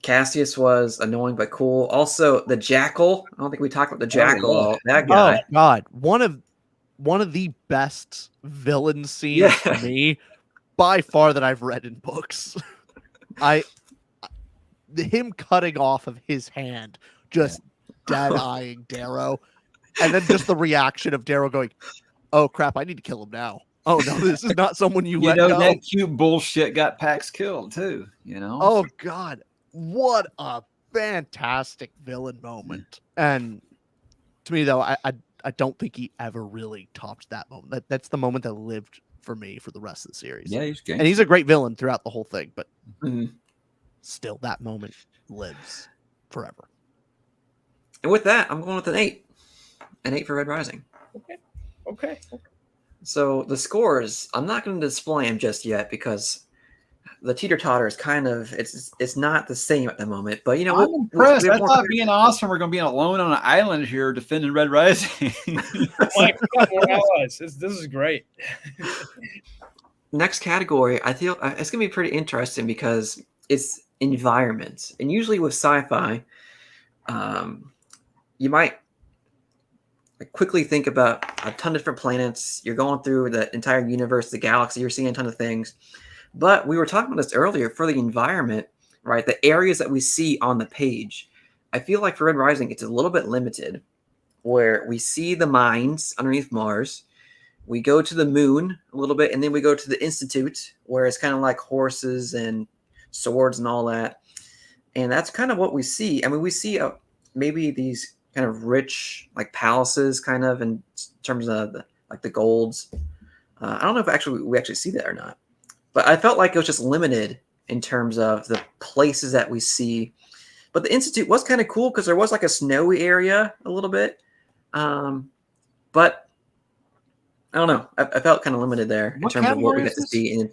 Cassius was annoying but cool. Also, the Jackal. I don't think we talked about the Jackal. That guy. Oh God, one of the best villain scenes for me by far that I've read in books. Him cutting off of his hand, just dead-eyeing Darrow, and then just the reaction of Darrow going, "Oh crap, I need to kill him now. Oh no, this is not someone you let go." That cute bullshit got Pax killed too. Oh God, what a fantastic villain moment! And to me, though, I don't think he ever really topped that moment. That's the moment that lived for me for the rest of the series. Yeah, he's good, and he's a great villain throughout the whole thing. But still, that moment lives forever. And with that, I'm going with an 8. An 8 for Red Rising. Okay. So the scores, I'm not going to display them just yet because the teeter-totter is kind of it's not the same at the moment. But you know, I'm impressed. we have I more thought being awesome, we're going to be alone on an island here defending Red Rising. Mike, we got more allies. This is great. Next category, I feel it's going to be pretty interesting because it's environments, and usually with sci-fi, you might quickly think about a ton of different planets. You're going through the entire universe, the galaxy. You're seeing a ton of things. But we were talking about this earlier for the environment, right? The areas that we see on the page. I feel like for Red Rising, it's a little bit limited, where we see the mines underneath Mars. We go to the moon a little bit, and then we go to the Institute, where it's kind of like horses and swords and all that. And that's kind of what we see. I mean, we see maybe these kind of rich like palaces, kind of in terms of the golds. I don't know if we actually see that or not, but I felt like it was just limited in terms of the places that we see. But the Institute was kind of cool because there was like a snowy area a little bit, but I don't know. I felt kind of limited there in terms of what we got to see. And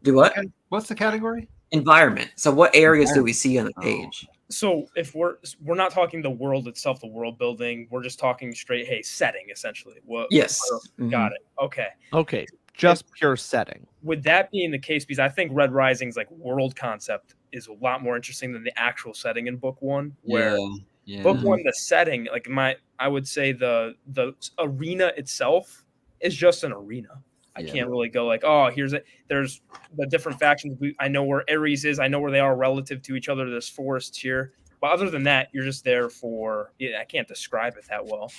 do what? What's the category? Environment. So what areas do we see on the page? So if we're not talking the world itself, the world building, we're just talking straight, hey, setting essentially. Yes. Got it. Okay. Just pure setting. With that being the case, because I think Red Rising's like world concept is a lot more interesting than the actual setting in book one. Where book one, the setting, like I would say the arena itself is just an arena. I can't really go like, oh, there's the different factions. I know where Ares is. I know where they are relative to each other. There's forests here. But other than that, you're just there for, I can't describe it that well.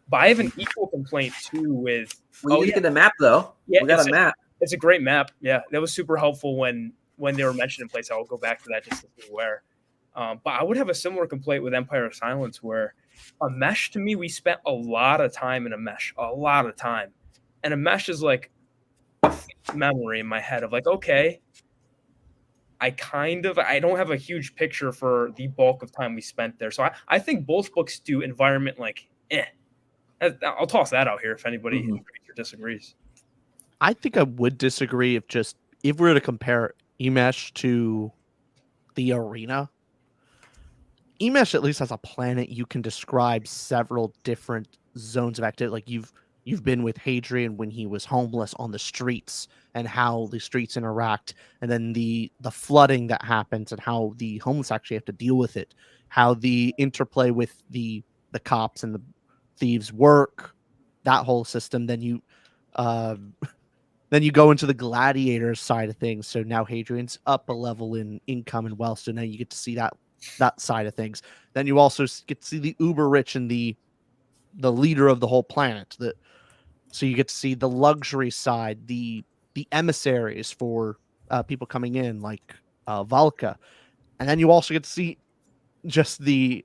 But I have an equal complaint too with. We need to get a map though. Yeah, we got a map. It's a great map. Yeah, that was super helpful when they were mentioned in place. I'll go back to that just to see where. But I would have a similar complaint with Empire of Silence, where a mesh, to me, we spent a lot of time in a mesh, and a mesh is like a memory in my head of like, okay, I don't have a huge picture for the bulk of time we spent there. So I think both books do environment like, I'll toss that out here if anybody agrees or disagrees. I think I would disagree if we were to compare Emesh to the arena. Emesh at least has a planet you can describe several different zones of activity. Like you've been with Hadrian when he was homeless on the streets and how the streets interact, and then the flooding that happens and how the homeless actually have to deal with it, how the interplay with the cops and the thieves work, that whole system. Then you go into the gladiators side of things. So now Hadrian's up a level in income and wealth. So now you get to see that side of things. Then you also get to see the uber rich and the leader of the whole planet. So you get to see the luxury side, the emissaries for people coming in, like Valka. And then you also get to see just you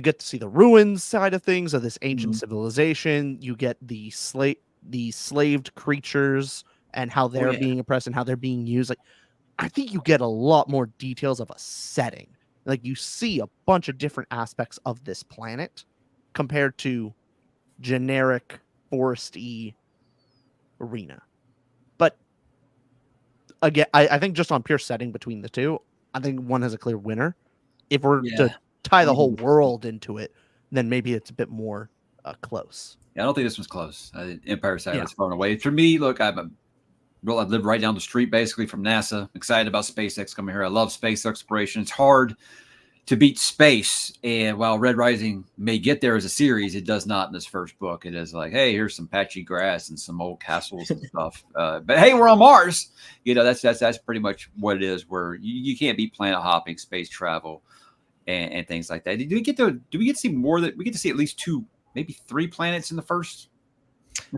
get to see the ruins side of things of this ancient civilization. You get the slaved creatures and how they're being oppressed and how they're being used. Like, I think you get a lot more details of a setting. Like, you see a bunch of different aspects of this planet compared to generic foresty arena. But again, I think just on pure setting between the two, I think one has a clear winner. If we're to tie the whole world into it, then maybe it's a bit more close. Yeah, I don't think this one's close. Empire Side was far away. For me, look, I live right down the street basically from NASA. I'm excited about SpaceX coming here. I love space exploration. It's hard to beat space. And while Red Rising may get there as a series, it does not in this first book. It is like, hey, here's some patchy grass and some old castles and stuff. But hey, we're on Mars. That's pretty much what it is, where you can't beat planet hopping, space travel, and things like that. Do we get to see more? That we get to see at least 2, maybe 3 planets in the first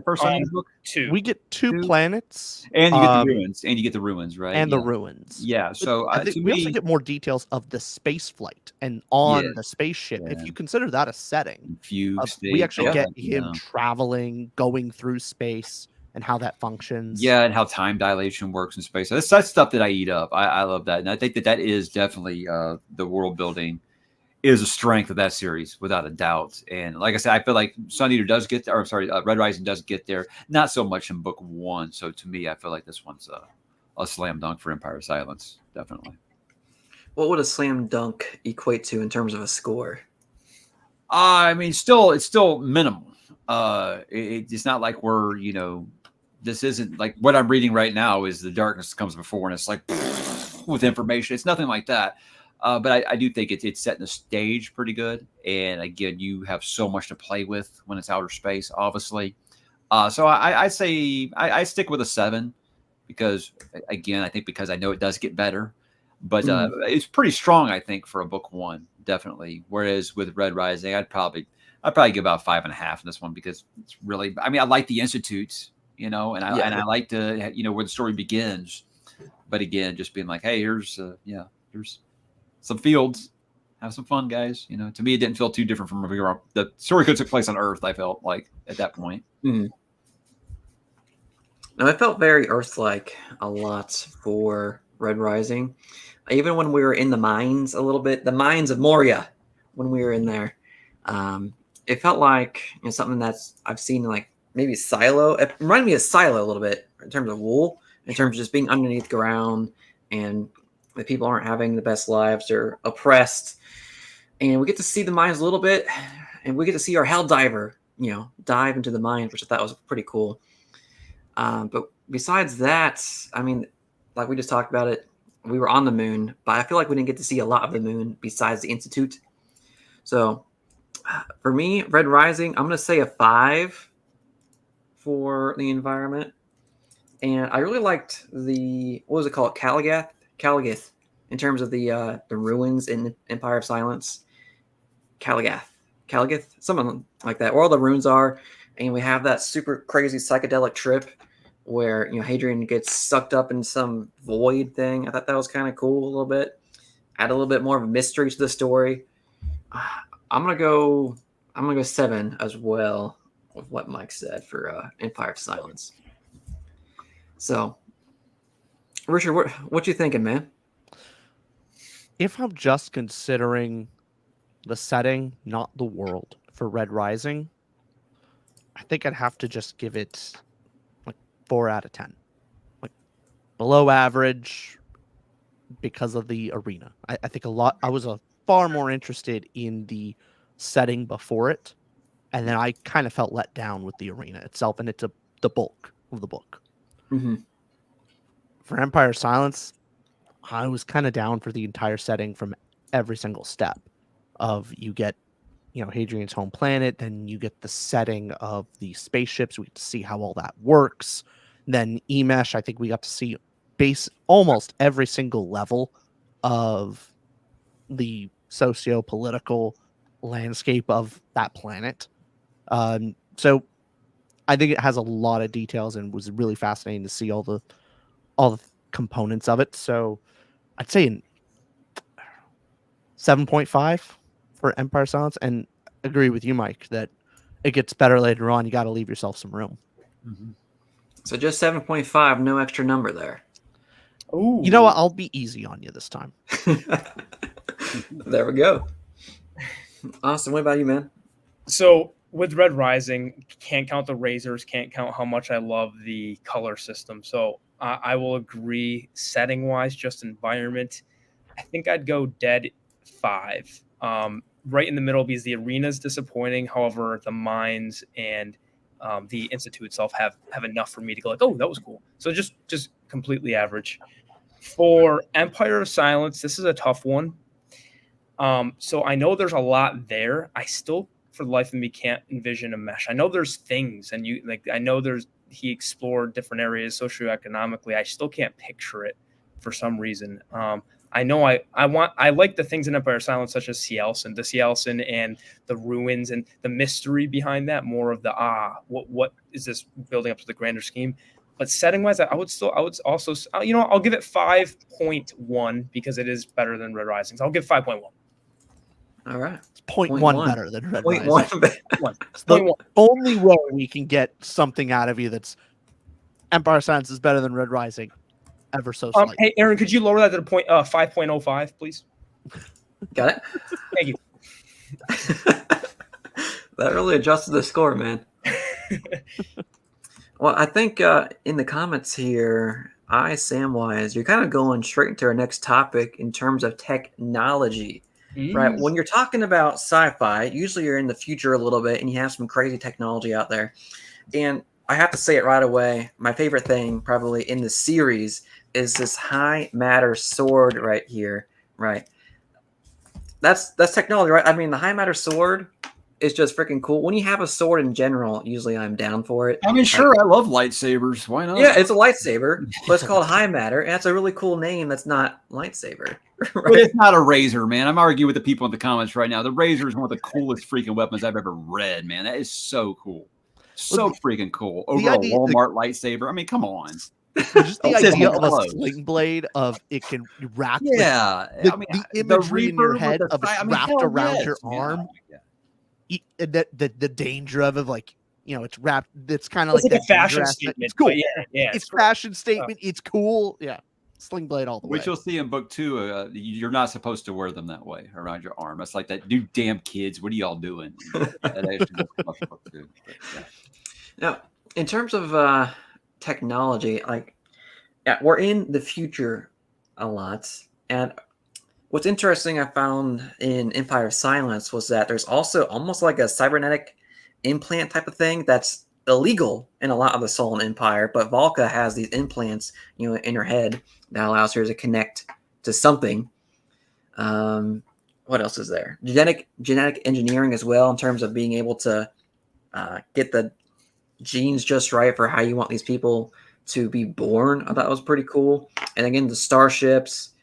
book? 2. We get 2 planets, and you get the ruins, and you get the ruins, right? And the ruins. Yeah. So I think we also get more details of the space flight and on the spaceship. If you consider that a setting, we actually get him traveling, going through space, and how that functions. Yeah, and how time dilation works in space. That's stuff that I eat up. I love that, and I think that is definitely the world building is a strength of that series without a doubt. And like I said, I feel like Sun Eater does get there. Or I'm sorry, Red Rising does get there. Not so much in book 1. So to me, I feel like this one's a slam dunk for Empire of Silence, definitely. What would a slam dunk equate to in terms of a score? I mean, it's still minimal. It's not like we're, this isn't like what I'm reading right now is the darkness comes before, and it's like with information. It's nothing like that. But I do think it's setting the stage pretty good. And again, you have so much to play with when it's outer space, obviously. So I say I stick with a 7 because, again, I think because I know it does get better. But it's pretty strong, I think, for a book 1, definitely. Whereas with Red Rising, I'd probably give about 5.5 in this one because it's really. I mean, I like the Institutes, and I like to, where the story begins. But again, just being like, hey, here's some fields, have some fun, guys. To me, it didn't feel too different from the story could take place on Earth. I felt like at that point. Mm-hmm. Now, it felt very Earth-like a lot for Red Rising. Even when we were in the mines a little bit, the mines of Moria, when we were in there, it felt like something that's I've seen like maybe Silo. It reminded me of Silo a little bit in terms of wool, in terms of just being underneath ground and the people aren't having the best lives, they're oppressed. And we get to see the mines a little bit, and we get to see our hell diver, dive into the mines, which I thought was pretty cool. But besides that, I mean, like we just talked about it, we were on the moon, but I feel like we didn't get to see a lot of the moon besides the Institute. So for me, Red Rising, I'm going to say a 5 for the environment. And I really liked what was it called? Caligath, in terms of the ruins in Empire of Silence. Caligath, something like that, where all the ruins are. And we have that super crazy psychedelic trip where Hadrian gets sucked up in some void thing. I thought that was kind of cool a little bit. Add a little bit more of a mystery to the story. I'm gonna go 7 as well with what Mike said for Empire of Silence. So, Richard, what you thinking, man? If I'm just considering the setting, not the world, for Red Rising, I think I'd have to just give it like 4 out of 10. Like below average because of the arena. I think I was far more interested in the setting before it, and then I kind of felt let down with the arena itself, and it's the bulk of the book. Mm-hmm. For Empire of Silence, I was kind of down for the entire setting from every single step. Of you get, Hadrian's home planet, then you get the setting of the spaceships. We get to see how all that works. Then Emesh, I think we got to see almost every single level of the socio-political landscape of that planet. So I think it has a lot of details and was really fascinating to see all the components of it. So I'd say 7.5 for Empire Silence, and agree with you, Mike, that it gets better later on. You got to leave yourself some room. Mm-hmm. So just 7.5, no extra number there. Ooh. You know what? I'll be easy on you this time. There we go. Austin, what about you, man? So with Red Rising, can't count the razors, can't count how much I love the color system. So I will agree, setting-wise, just environment, I think I'd go dead 5. Right in the middle because the arena's disappointing. However, the mines and the Institute itself have enough for me to go like, oh, that was cool. So just completely average. For Empire of Silence, this is a tough one. So I know there's a lot there. I still, for the life of me, can't envision a mesh. I know there's things, and I know he explored different areas socioeconomically. I still can't picture it for some reason. I know I like the things in Empire of Silence, such as Cielson and the ruins and the mystery behind that. More of the what is this building up to the grander scheme? But setting wise, I would also I'll give it 5.1 because it is better than Red Rising. So I'll give 5.1. All right, it's 0.1 better than Red Rising. 0.1. It's the only way we can get something out of you that's Empire of Silence is better than Red Rising. Ever so slightly. Hey, Aaron, could you lower that to the 5.05, please? Got it. Thank you. That really adjusted the score, man. Well, I think in the comments here, Samwise, you're kind of going straight into our next topic in terms of technology, right? When you're talking about sci-fi, usually you're in the future a little bit and you have some crazy technology out there. And I have to say it right away, my favorite thing probably in the series is this high matter sword right here, right? That's technology, right? I mean, the high matter sword is just freaking cool. When you have a sword in general, usually I'm down for it. I mean, sure, I love lightsabers. Why not? Yeah, it's a lightsaber, but it's called high matter, and that's a really cool name that's not lightsaber. Right? But it's not a razor, man. I'm arguing with the people in the comments right now. The razor is one of the coolest freaking weapons I've ever read, man. That is so cool. So freaking cool. Over a Walmart lightsaber. I mean, come on. Just the idea of a sling blade of it can wrap. Yeah. I mean, the imagery in your head of it wrapped around your arm. The danger of it, like, you know, it's wrapped. It's kind of like a fashion statement. It's cool. Yeah, it's fashion statement. It's cool. Yeah, sling blade all the way. Which you'll see in book 2. You're not supposed to wear them that way around your arm. It's like that. You damn kids, what are y'all doing? Now, in terms of technology, like, yeah, we're in the future a lot, and what's interesting I found in Empire of Silence was that there's also almost like a cybernetic implant type of thing that's illegal in a lot of the Solon Empire, but Valka has these implants, you know, in her head that allows her to connect to something. What else is there? Genetic engineering as well, in terms of being able to get the genes just right for how you want these people to be born. I thought was pretty cool. And again, the starships,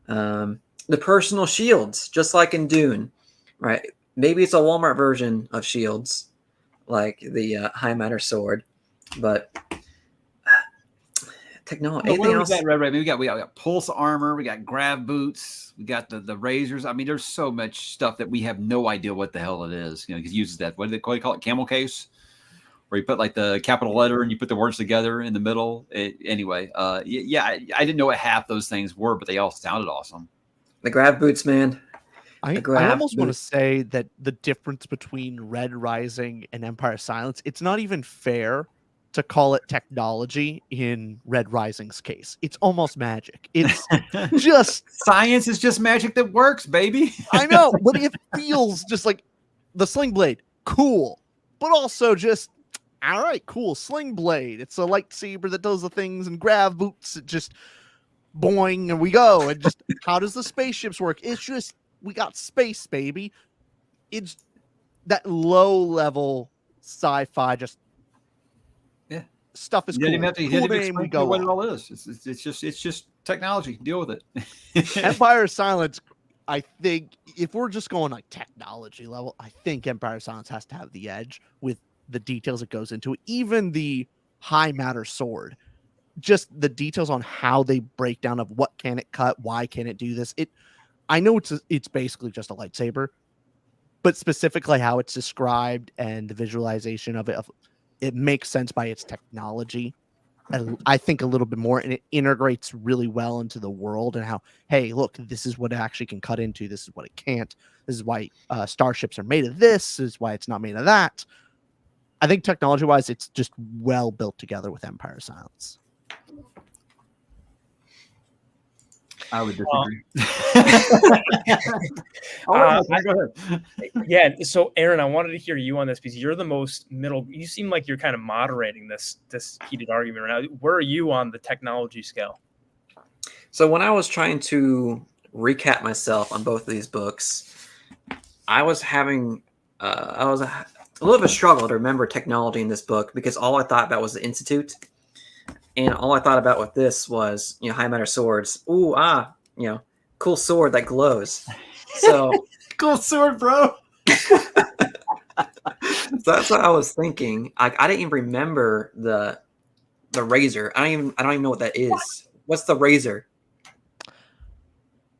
the personal shields, just like in Dune, right? Maybe it's a Walmart version of shields, like the high matter sword, but technology. Anything else? Right. We got pulse armor, we got grav boots, we got the razors. I mean, there's so much stuff that we have no idea what the hell it is. You know, because he uses that. What do they call it? Camel case, where you put like the capital letter and you put the words together in the middle. I didn't know what half those things were, but they all sounded awesome. The grav boots, man. I almost want to say that the difference between Red Rising and Empire of Silence, it's not even fair to call it technology in Red Rising's case. It's almost magic. It's just science is just magic that works, baby. I know, but it feels just like the sling blade, cool, but also just all right, cool sling blade. It's a lightsaber that does the things, and grav boots. It just boing, and we go. And just how does the spaceships work? It's just we got space, baby. It's that low level sci-fi. Just stuff is cool. Cool name, we go what it all is. It's just technology. Deal with it. Empire of Silence. I think if we're just going like technology level, I think Empire of Silence has to have the edge with the details it goes into it. Even the high matter sword, just the details on how they break down of what can it cut, why can it do this. I know it's basically just a lightsaber, but specifically how it's described and the visualization of it makes sense by its technology. And I think a little bit more, and it integrates really well into the world and how, hey, look, this is what it actually can cut into. This is what it can't. This is why starships are made of this. This is why it's not made of that. I think technology-wise, it's just well built together with Empire of Silence. I would disagree. Go ahead. Yeah. So, Aaron, I wanted to hear you on this because you're the most middle. You seem like you're kind of moderating this heated argument right now. Where are you on the technology scale? So, when I was trying to recap myself on both of these books, I was having a little bit of a struggle to remember technology in this book because all I thought about was the Institute. And all I thought about with this was, high matter swords. Ooh, cool sword that glows. So cool sword, bro. So that's what I was thinking. I didn't even remember the razor. I don't even know what that is. What's the razor?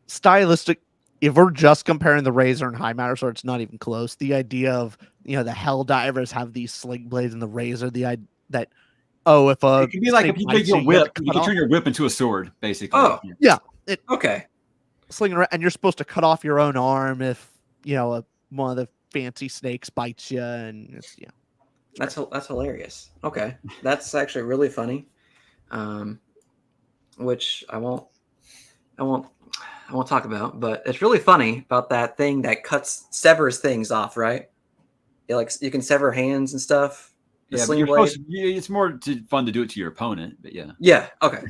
Stylistic. If we're just comparing the razor and high matter sword, it's not even close. The idea of the hell divers have these sling blades and the razor. The idea that. Oh, if it could be like if you take your whip, you can turn your whip into a sword, basically. Oh, yeah. Okay. Sling around, and you're supposed to cut off your own arm if a one of the fancy snakes bites you, and it's That's hilarious. Okay, that's actually really funny. Which I won't talk about, but it's really funny about that thing that severs things off, right? Like you can sever hands and stuff. The Yeah, but sling you're blade. supposed to, it's more fun to do it to your opponent, but yeah. Yeah. Okay.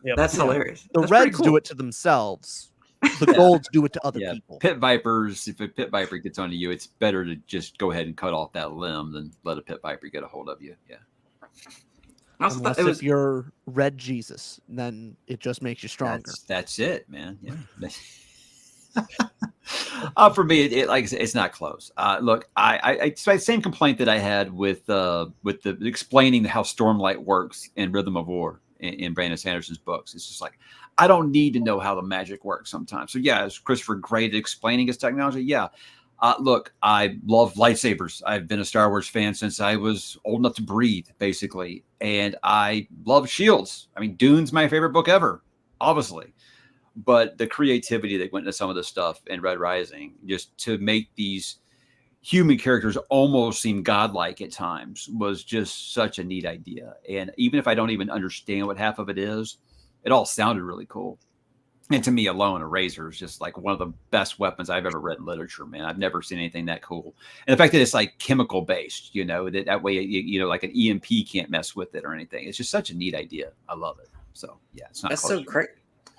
Yep. That's hilarious. the That's pretty Reds cool. do it to themselves. The Golds do it to other Yeah, people. pit vipers. If a pit viper gets onto you, it's better to just go ahead and cut off that limb than let a pit viper get a hold of you. Yeah. I also Unless thought it was if you're Red Jesus, then it just makes you stronger. That's it, man. Yeah. For me, like I said, it's not close. Look, it's the same complaint that I had with the explaining how Stormlight works in Rhythm of War in Brandon Sanderson's books. It's just like I don't need to know how the magic works sometimes. So yeah, is Christopher great at explaining his technology? Yeah. Look, I love lightsabers. I've been a Star Wars fan since I was old enough to breathe, basically, and I love shields. I mean, Dune's my favorite book ever, obviously. But the creativity that went into some of the stuff in Red Rising, just to make these human characters almost seem godlike at times, was just such a neat idea. And even if I don't even understand what half of it is, it all sounded really cool. And to me alone, a razor is just like one of the best weapons I've ever read in literature, man. I've never seen anything that cool. And the fact that it's like chemical based, that way, like an EMP can't mess with it or anything. It's just such a neat idea. I love it. So yeah, it's not. That's so great.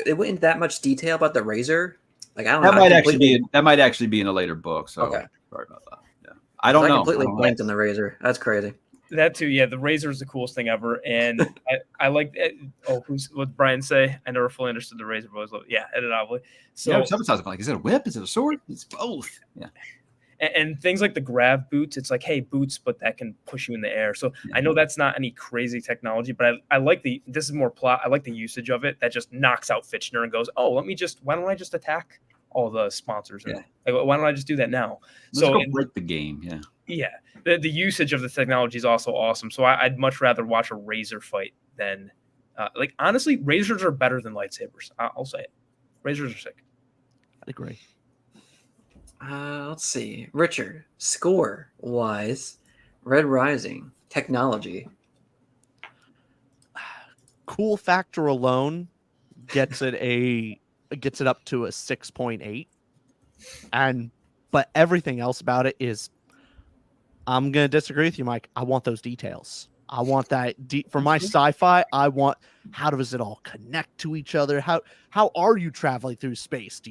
It went into that much detail about the razor. Like I don't that know. That might actually be in a later book. So okay. Sorry about that. Yeah, I don't know. I completely blanked on the razor. That's crazy. That too, yeah. The razor is the coolest thing ever, and I like. What Brian say? I never fully understood the razor, but I was like, yeah, undeniably. So yeah, sometimes I'm like, is it a whip? Is it a sword? It's both. Yeah. And things like the grav boots, it's like, hey, boots, but that can push you in the air. So I know that's not any crazy technology, but I like this is more plot. I like the usage of it that just knocks out Fitchner and goes, oh, why don't I just attack all the sponsors? Yeah. Like, why don't I just do that now? Let's go break the game. Yeah. Yeah. The usage of the technology is also awesome. So I'd much rather watch a razor fight than, honestly, razors are better than lightsabers. I'll say it. Razors are sick. I'd agree. Let's see. Richard, score wise, Red Rising, technology. Cool factor alone gets it up to a 6.8. But everything else about it is, I'm going to disagree with you, Mike. I want those details. I want that for my sci-fi. I want, how does it all connect to each other? How are you traveling through space?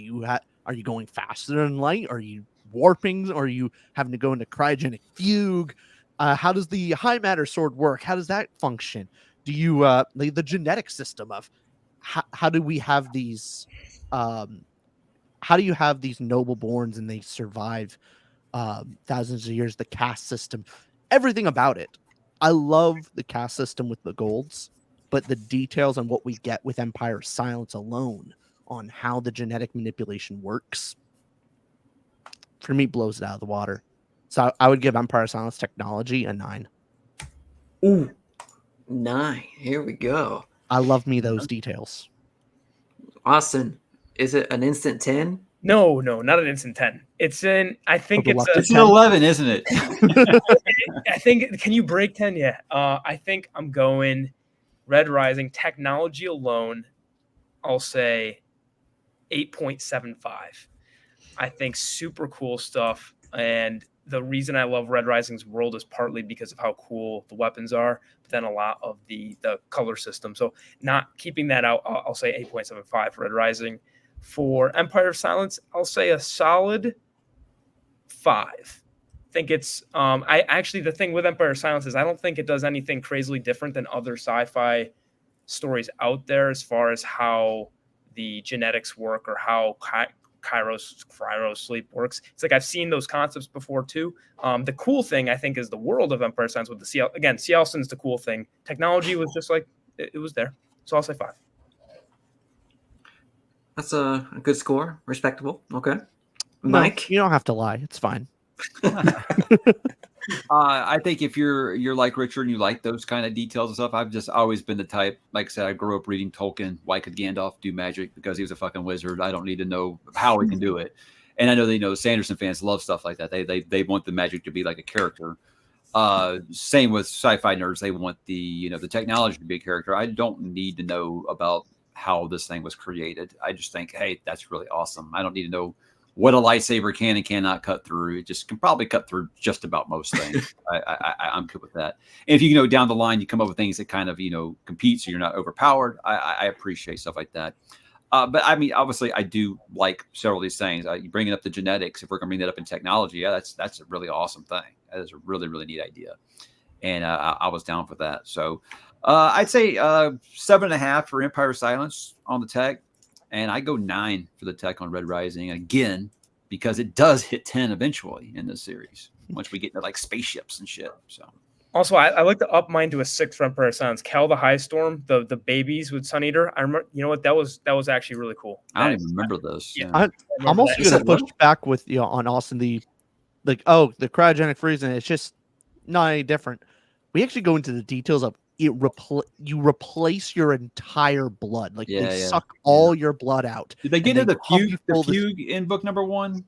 Are you going faster than light? Are you warping? Are you having to go into cryogenic fugue? How does the high matter sword work? How does that function? Do you the genetic system of how do we have these? How do you have these noble borns and they survive thousands of years? The caste system, everything about it. I love the caste system with the golds, but the details on what we get with Empire Silence alone on how the genetic manipulation works, for me, blows it out of the water. So I would give Empire Silence technology a 9. Ooh, 9. Here we go. I love me those details. Austin, is it an instant 10? No, not an instant 10. It's I think it's an 11, isn't it? I think, can you break 10? Yeah. I think I'm going Red Rising technology alone. I'll say 8.75. I think super cool stuff. And the reason I love Red Rising's world is partly because of how cool the weapons are, but then a lot of the color system. So not keeping that out, I'll say 8.75 for Red Rising. For Empire of Silence, I'll say a solid 5. I think it's the thing with Empire of Silence is I don't think it does anything crazily different than other sci-fi stories out there as far as how the genetics work or how cryo sleep works. It's like I've seen those concepts before too. The cool thing I think is the world of Empire of Silence with the CL. Again, Cielsen's the cool thing. Technology was just like it was there. So I'll say 5. That's a good score. Respectable. Okay. Mike? No, you don't have to lie. It's fine. I think if you're like Richard and you like those kind of details and stuff, I've just always been the type, like I said, I grew up reading Tolkien. Why could Gandalf do magic? Because he was a fucking wizard. I don't need to know how he can do it. And I know the Sanderson fans love stuff like that. They want the magic to be like a character. Same with sci-fi nerds. They want the technology to be a character. I don't need to know about how this thing was created. I just think, hey, that's really awesome. I don't need to know what a lightsaber can and cannot cut through. It just can probably cut through just about most things. I'm good with that. And if you down the line, you come up with things that kind of compete, so you're not overpowered. I appreciate stuff like that. But I mean, obviously, I do like several of these things. You bringing up the genetics, if we're going to bring that up in technology, yeah, that's a really awesome thing. That is a really, really neat idea. And I was down for that. So I'd say 7.5 for Empire Silence on the tech. And I go 9 for the tech on Red Rising again, because it does hit 10 eventually in this series once we get into like spaceships and shit. So. Also, I like to up mine to a 6 for Empire Silence. Cal the High Storm, the babies with Sun Eater. I remember, what that was actually really cool. I don't even remember those. Yeah. I'm also going to push back with on Austin the cryogenic freezing. It's just not any different. We actually go into the details of it. You replace your entire blood. Like they suck all your blood out. Did they get into the fugue in book number 1?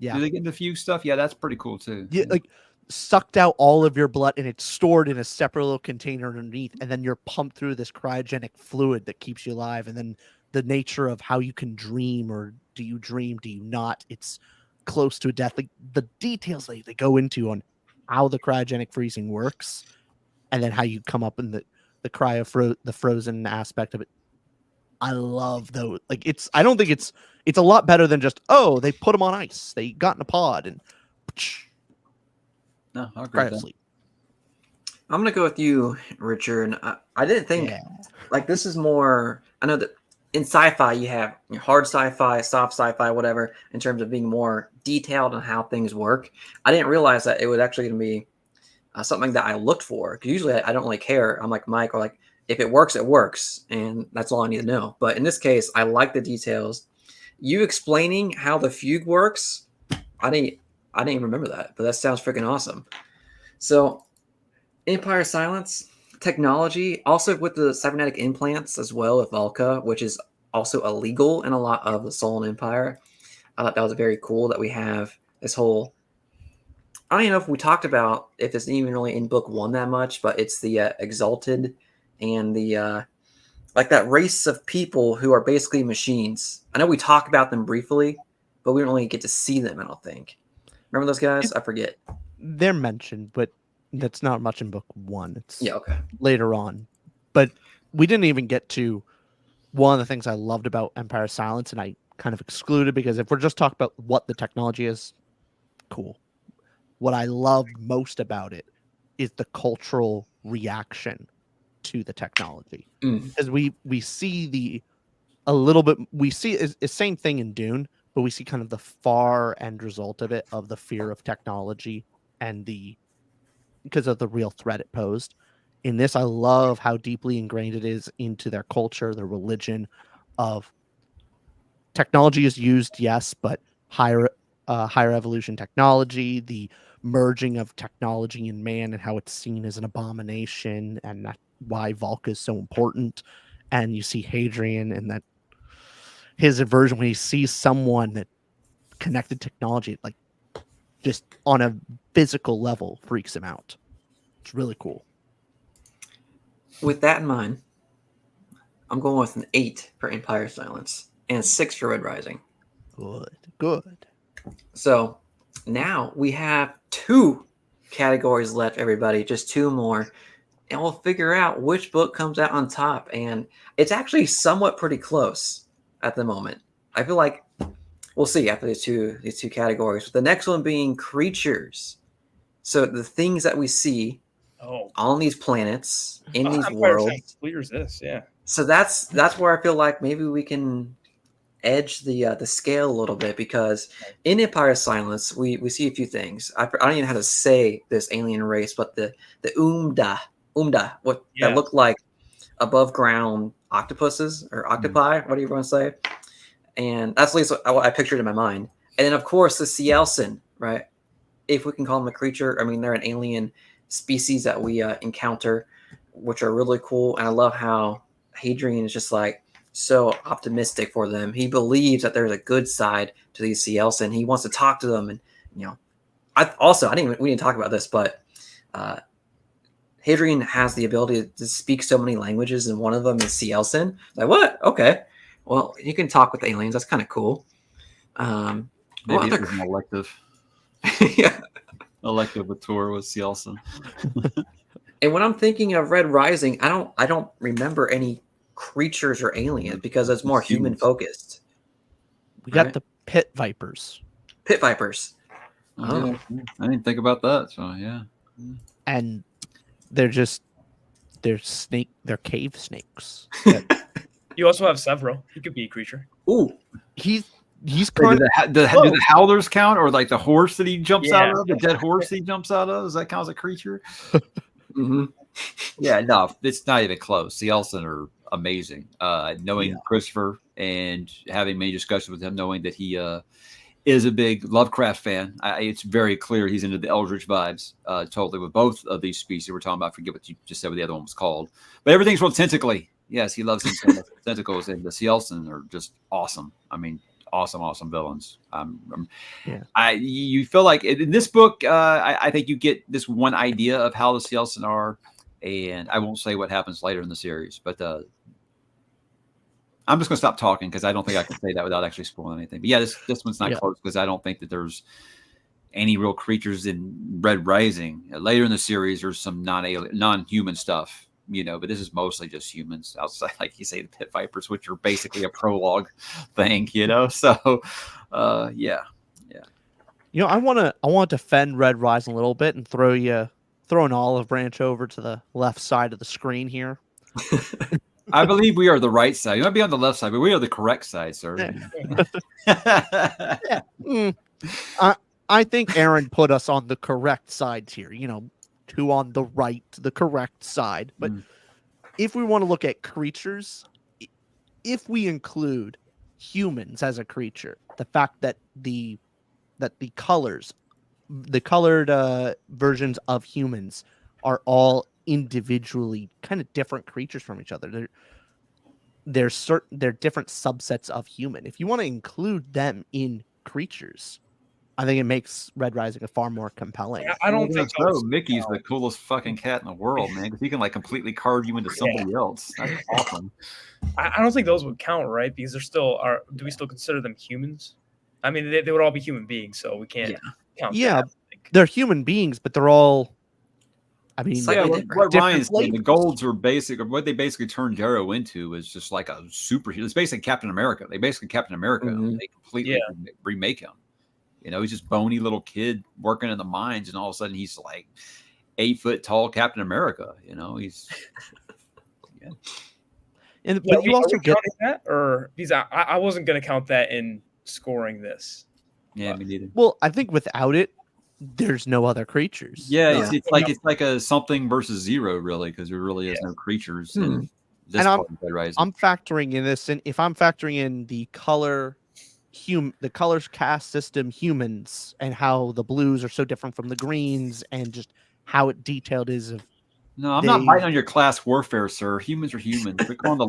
Yeah. Did they get into fugue stuff? Yeah, that's pretty cool too. Yeah, like sucked out all of your blood and it's stored in a separate little container underneath, and then you're pumped through this cryogenic fluid that keeps you alive. And then the nature of how you can dream, or do you dream, do you not? It's close to death. Like the details they go into on how the cryogenic freezing works, and then how you come up in the the frozen aspect of it. I love those. Like I don't think it's a lot better than just, they put them on ice, they got in a pod and no, I'll agree with that. I'm gonna go with you, Richard. I didn't think like this is more. I know that in sci-fi you have hard sci-fi, soft sci-fi, whatever, in terms of being more detailed on how things work. I didn't realize that it was actually gonna be something that I looked for. Because usually I don't really care. I'm like Mike, or like if it works, it works, and that's all I need to know. But in this case, I like the details. You explaining how the fugue works, I didn't even remember that, but that sounds freaking awesome. So, Empire Silence technology, also with the cybernetic implants as well with Valka, which is also illegal in a lot of the Stolen Empire. I thought that was very cool that we have this whole. I don't even know if we talked about if it's even really in book 1 that much, but it's the Exalted and the like that race of people who are basically machines. I know we talk about them briefly, but we don't really get to see them, I don't think. Remember those guys? I forget. They're mentioned, but that's not much in book 1. It's okay. Later on. But we didn't even get to one of the things I loved about Empire Silence, and I kind of excluded because if we're just talking about what the technology is, cool. What I loved most about it is the cultural reaction to the technology. Because we see we see the same thing in Dune, but we see kind of the far end result of it, of the fear of technology and because of the real threat it posed. In this, I love how deeply ingrained it is into their culture, their religion, of technology is used, yes, but higher evolution technology, the merging of technology and man, and how it's seen as an abomination, and that's why Valka is so important. And you see Hadrian and that his aversion when he sees someone that connected technology, like just on a physical level, freaks him out. It's really cool. With that in mind, I'm going with an 8 for Empire Silence and a 6 for Red Rising. Good. So now we have 2 categories left, everybody. Just 2 more. And we'll figure out which book comes out on top. And it's actually somewhat pretty close at the moment. I feel like we'll see after these two categories. The next one being creatures. So the things that we see on these planets, in these worlds. Clears this, yeah. So that's where I feel like maybe we can edge the scale a little bit, because in Empire Silence we see a few things. I don't even know how to say this alien race, but the Umda, that look like above ground octopuses or octopi, whatever you want to say. And that's at least what I pictured in my mind. And then of course the Cielson, right? If we can call them a creature, I mean they're an alien species that we encounter, which are really cool. And I love how Hadrian is just like, so optimistic for them. He believes that there's a good side to these sea elves, and he wants to talk to them. And we didn't talk about this, but Hadrian has the ability to speak so many languages, and one of them is sea elf. Like, what? Okay, well, you can talk with aliens. That's kind of cool. Maybe it was an elective. Yeah. Elective with tour with Cielson. And when I'm thinking of Red Rising, I don't remember any creatures or aliens because it's more human focused. We got the pit vipers. Pit vipers. Oh. Yeah. I didn't think about that. So yeah. And they're cave snakes. You also have Severo. He could be a creature. Ooh. He's kind of do the howlers count, or like the horse that he jumps out of, the dead horse that he jumps out of? Does that count as a creature? Mm-hmm. Yeah, no, it's not even close. The Elson are amazing. Knowing Christopher and having many discussions with him, knowing that he is a big Lovecraft fan, it's very clear he's into the Eldritch vibes. Totally with both of these species we're talking about. I forget what you just said what the other one was called, but everything's real tentacly. Yes, he loves tentacles, and the Cielson are just awesome. I mean, awesome villains. You feel like in this book, I think you get this one idea of how the Cielson are, and I won't say what happens later in the series, but I'm just going to stop talking because I don't think I can say that without actually spoiling anything. But yeah, this one's not close because I don't think that there's any real creatures in Red Rising. Later in the series, there's some non-human stuff. But this is mostly just humans outside, like you say, the pit vipers, which are basically a prologue thing, So, yeah. I want to defend Red Rising a little bit and throw an olive branch over to the left side of the screen here. I believe we are the right side. You might be on the left side, but we are the correct side, sir. I think Aaron put us on the correct sides here. Two on the right, the correct side. But if we want to look at creatures, if we include humans as a creature, the fact that the colored versions of humans are all individually kind of different creatures from each other. They're different subsets of human. If you want to include them in creatures, I think it makes Red Rising a far more compelling. I don't think so. Mickey's the coolest fucking cat in the world, man, because he can completely carve you into somebody else. That's awesome. I don't think those would count, right? Because they're still do we still consider them humans? I mean, they would all be human beings, so we can't count. Yeah, they're human beings, but they're all. I mean, what Ryan's saying, the golds are basic, or what they basically turned Darrow into is just like a superhero. It's basically Captain America. They basically Captain America. Mm-hmm. They completely remake him. He's just bony little kid working in the mines, and all of a sudden he's like 8 foot tall Captain America. He's. But you also get that, or because I wasn't going to count that in scoring this. Yeah, me neither. Well, I think without it, there's no other creatures. Yeah, it's like a something versus zero, really, because there really is no creatures in this part of Red Rising. I'm factoring in this, and if I'm factoring in the colors cast system humans and how the blues are so different from the greens and just how it detailed is. No, I'm not biting on your class warfare, sir. Humans are humans. Click on the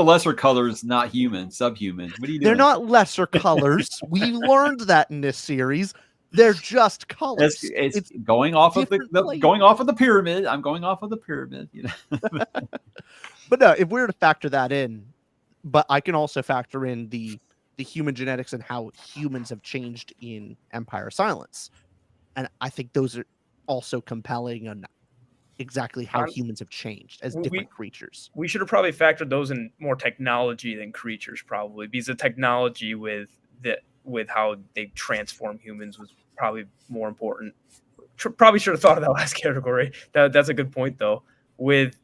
lesser colors, not human, subhuman. What are you doing? They're not lesser colors. We learned that in this series. They're just colors. It's going off of the pyramid. I'm going off of the pyramid. But no, if we were to factor that in, but I can also factor in the human genetics and how humans have changed in Empire of Silence. And I think those are also compelling on exactly how humans have changed as different creatures. We should have probably factored those in more technology than creatures, probably, because the technology with how they transform humans was probably more important. Probably should have thought of that last category. That's a good point, though. With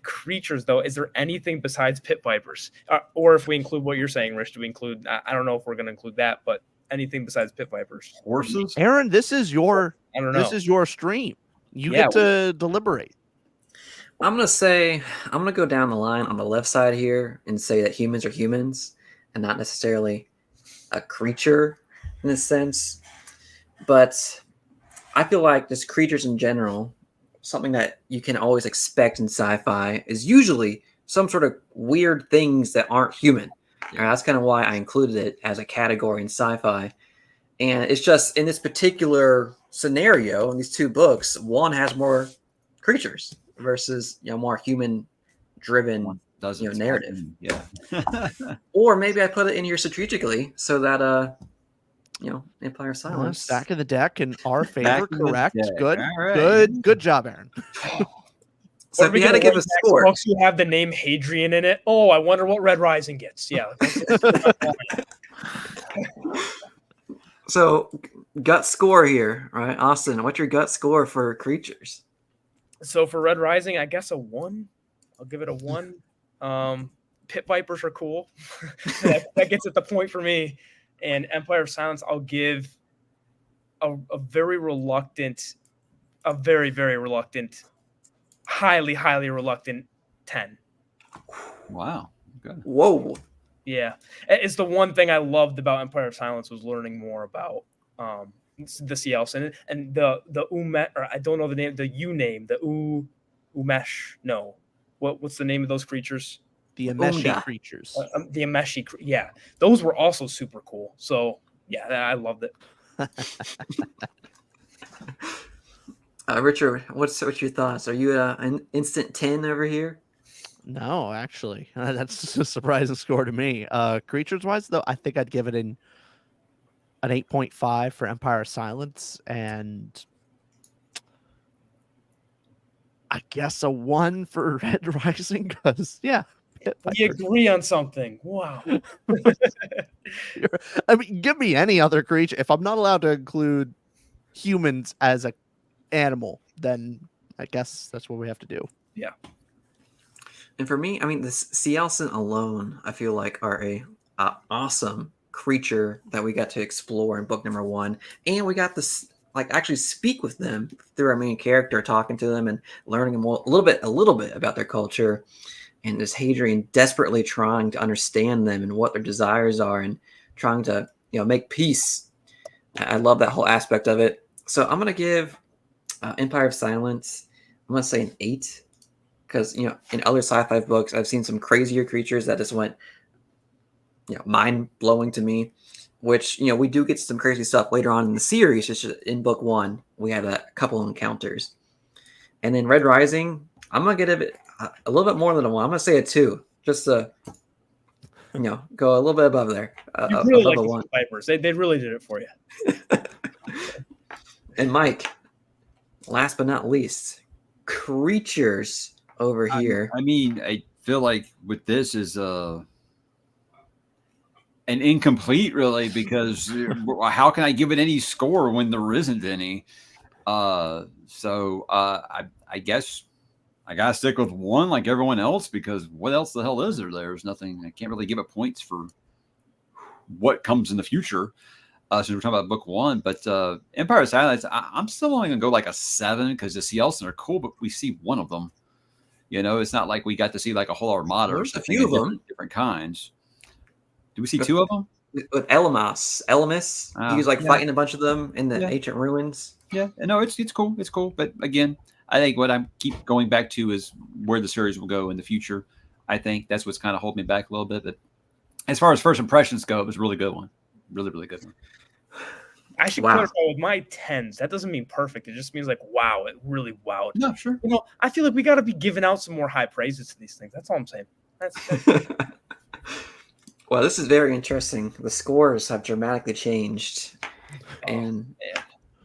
creatures, though, is there anything besides pit vipers? Or if we include what you're saying, Rich, do we include, I don't know if we're going to include that, but anything besides pit vipers? Horses? Aaron, this is your stream. You get to deliberate. I'm going to go down the line on the left side here and say that humans are humans and not necessarily a creature in a sense. But I feel like just creatures in general, something that you can always expect in sci-fi is usually some sort of weird things that aren't human. That's kind of why I included it as a category in sci-fi. And it's just in this particular scenario in these two books, one has more creatures versus more human-driven narrative. Yeah. Or maybe I put it in here strategically so that Empire of Well, Silence. stack of the deck in our favor. Stacking the Correct. deck. Good. All right. Good job, Aaron. So if you had to give a score, books who have the name Hadrian in it. Oh, I wonder what Red Rising gets. Yeah. So gut score here, right? Austin, what's your gut score for creatures? So for Red Rising, I guess a 1. I'll give it a 1. Pit Vipers are cool. that gets at the point for me. And Empire of Silence, I'll give a very, very reluctant, highly, highly reluctant 10. Wow. Good. Whoa. Yeah. It's the one thing I loved about Empire of Silence was learning more about the Cielson and the Umesh, or I don't know the name, the U name, the Umesh. No. What's the name of those creatures? The Ameshi Umda. creatures. The Ameshi. Yeah. Those were also super cool. So, yeah, I loved it. Richard, what's your thoughts? Are you an instant 10 over here? No, actually, that's a surprising score to me. Creatures wise, though, I think I'd give it an 8.5 for Empire of Silence, and I guess a 1 for Red Rising, because We agree on something. Wow. I mean, give me any other creature. If I'm not allowed to include humans as an animal, then I guess that's what we have to do. Yeah. And for me, I mean, the Cielson alone, I feel like are a awesome creature that we got to explore in book number 1, and we got this actually speak with them through our main character, talking to them and learning them a little bit about their culture, and this Hadrian desperately trying to understand them and what their desires are, and trying to make peace. I love that whole aspect of it. So I'm gonna give Empire of Silence, I'm gonna say an 8. Because, in other sci-fi books, I've seen some crazier creatures that just went, mind-blowing to me, which, we do get some crazy stuff later on in the series. Just in book 1, we had a couple of encounters. And then Red Rising, I'm going to get a little bit more than a 1. I'm going to say a 2, just to, go a little bit above there. You really above like a the 1. Vipers. They really did it for you. And Mike, last but not least, creatures over here. I mean, I feel like with this is an incomplete, really, because how can I give it any score when there isn't any? So I guess I gotta stick with 1 like everyone else, because what else the hell is there? There's nothing. I can't really give it points for what comes in the future. Since we're talking about book 1, but Empire of Silence, I'm still only gonna go like a 7, because the Cielson are cool, but we see one of them. It's not like we got to see like a whole armada or something. A few of them, different kinds. Did we see 2 of them? With Elemis, he was fighting a bunch of them in the ancient ruins. Yeah, no, it's cool. It's cool. But again, I think what I keep going back to is where the series will go in the future. I think that's what's kind of holding me back a little bit. But as far as first impressions go, it was a really good one. Really, really good one. I should clarify with my 10s. That doesn't mean perfect. It just means wow, it really wowed. No, sure. I feel like we got to be giving out some more high praises to these things. That's all I'm saying. That's Well, this is very interesting. The scores have dramatically changed, and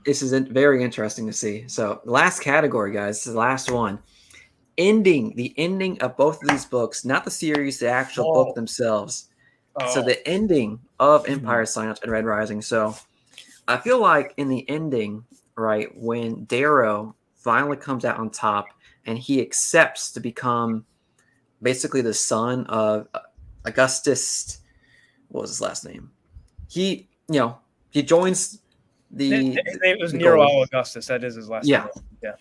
this is very interesting to see. So, last category, guys. This is the last one. The ending of both of these books, not the series, the actual book themselves. So, the ending of Empire of Silence and Red Rising. So, I feel like in the ending, right, when Darrow finally comes out on top and he accepts to become basically the son of Augustus, what was his last name? He joins his name was Nero Augustus. That is his last name. Yeah.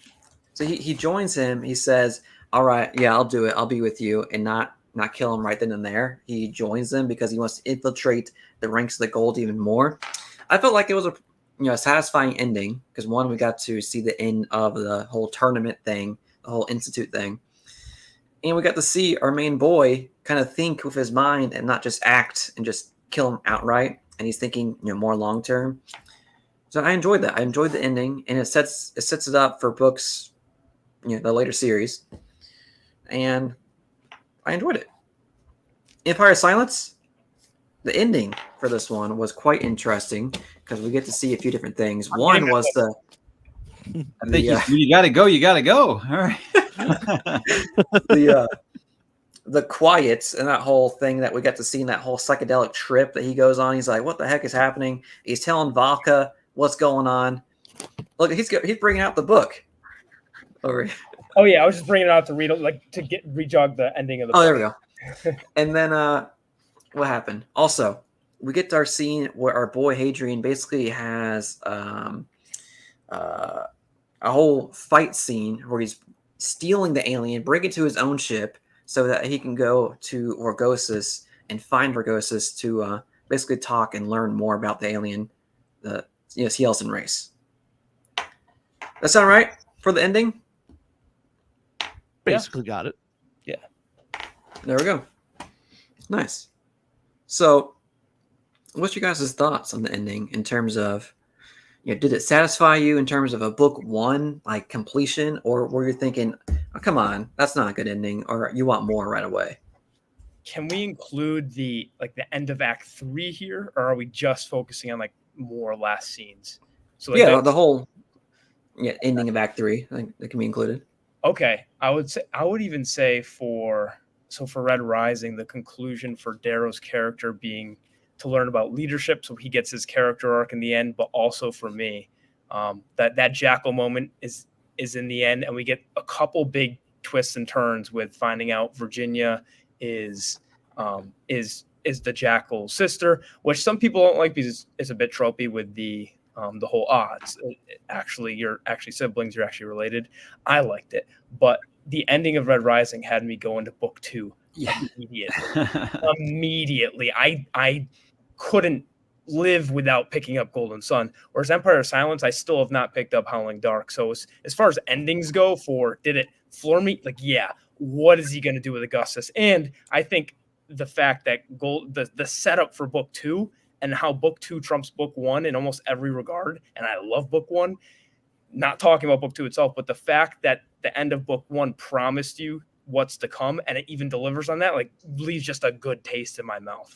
So he joins him. He says, "All right, yeah, I'll do it. I'll be with you," and not kill him right then and there. He joins them because he wants to infiltrate the ranks of the gold even more. I felt like it was a satisfying ending, because 1, we got to see the end of the whole tournament thing, the whole institute thing. And we got to see our main boy kind of think with his mind and not just act and just kill him outright. And he's thinking, more long term. So I enjoyed that. I enjoyed the ending, and it sets it up for books, the later series. And I enjoyed it. Empire of Silence, the ending for this one was quite interesting because we get to see a few different things. One was I think you got to go. You got to go. All right. The quiet and that whole thing that we got to see in that whole psychedelic trip that he goes on. He's like, "What the heck is happening?" He's telling Valka what's going on. Look, he's bringing out the book. Over. Oh yeah, I was just bringing it out to read, to rejog the ending of the. Oh, there we go. And then what happened? Also, we get to our scene where our boy Hadrian basically has a whole fight scene where he's stealing the alien, bring it to his own ship so that he can go to Orgosis and find Orgosis to basically talk and learn more about the alien, the Cielson race. That sound right for the ending? Basically got it. Yeah. There we go. Nice. So, what's your guys' thoughts on the ending in terms of, did it satisfy you in terms of a book one, like completion, or were you thinking, oh, come on, that's not a good ending, or you want more right away? Can we include the end of Act 3 here, or are we just focusing on more last scenes? So the whole ending of Act 3, I think that can be included. Okay, I would even say for Red Rising, the conclusion for Darrow's character being to learn about leadership, so he gets his character arc in the end, but also for me, that Jackal moment is in the end, and we get a couple big twists and turns with finding out Virginia is the Jackal's sister, which some people don't like because it's a bit tropey with the whole odds. You're actually siblings, you're actually related. I liked it, but the ending of Red Rising had me go into book 2 immediately. I couldn't live without picking up Golden Sun. Whereas Empire of Silence, I still have not picked up Howling Dark. So as far as endings go, did it floor me? What is he going to do with Augustus? And I think the fact that the setup for book 2 and how book 2 trumps book 1 in almost every regard, and I love book 1, not talking about book 2 itself, but the fact that the end of book 1 promised you what's to come, and it even delivers on that, leaves just a good taste in my mouth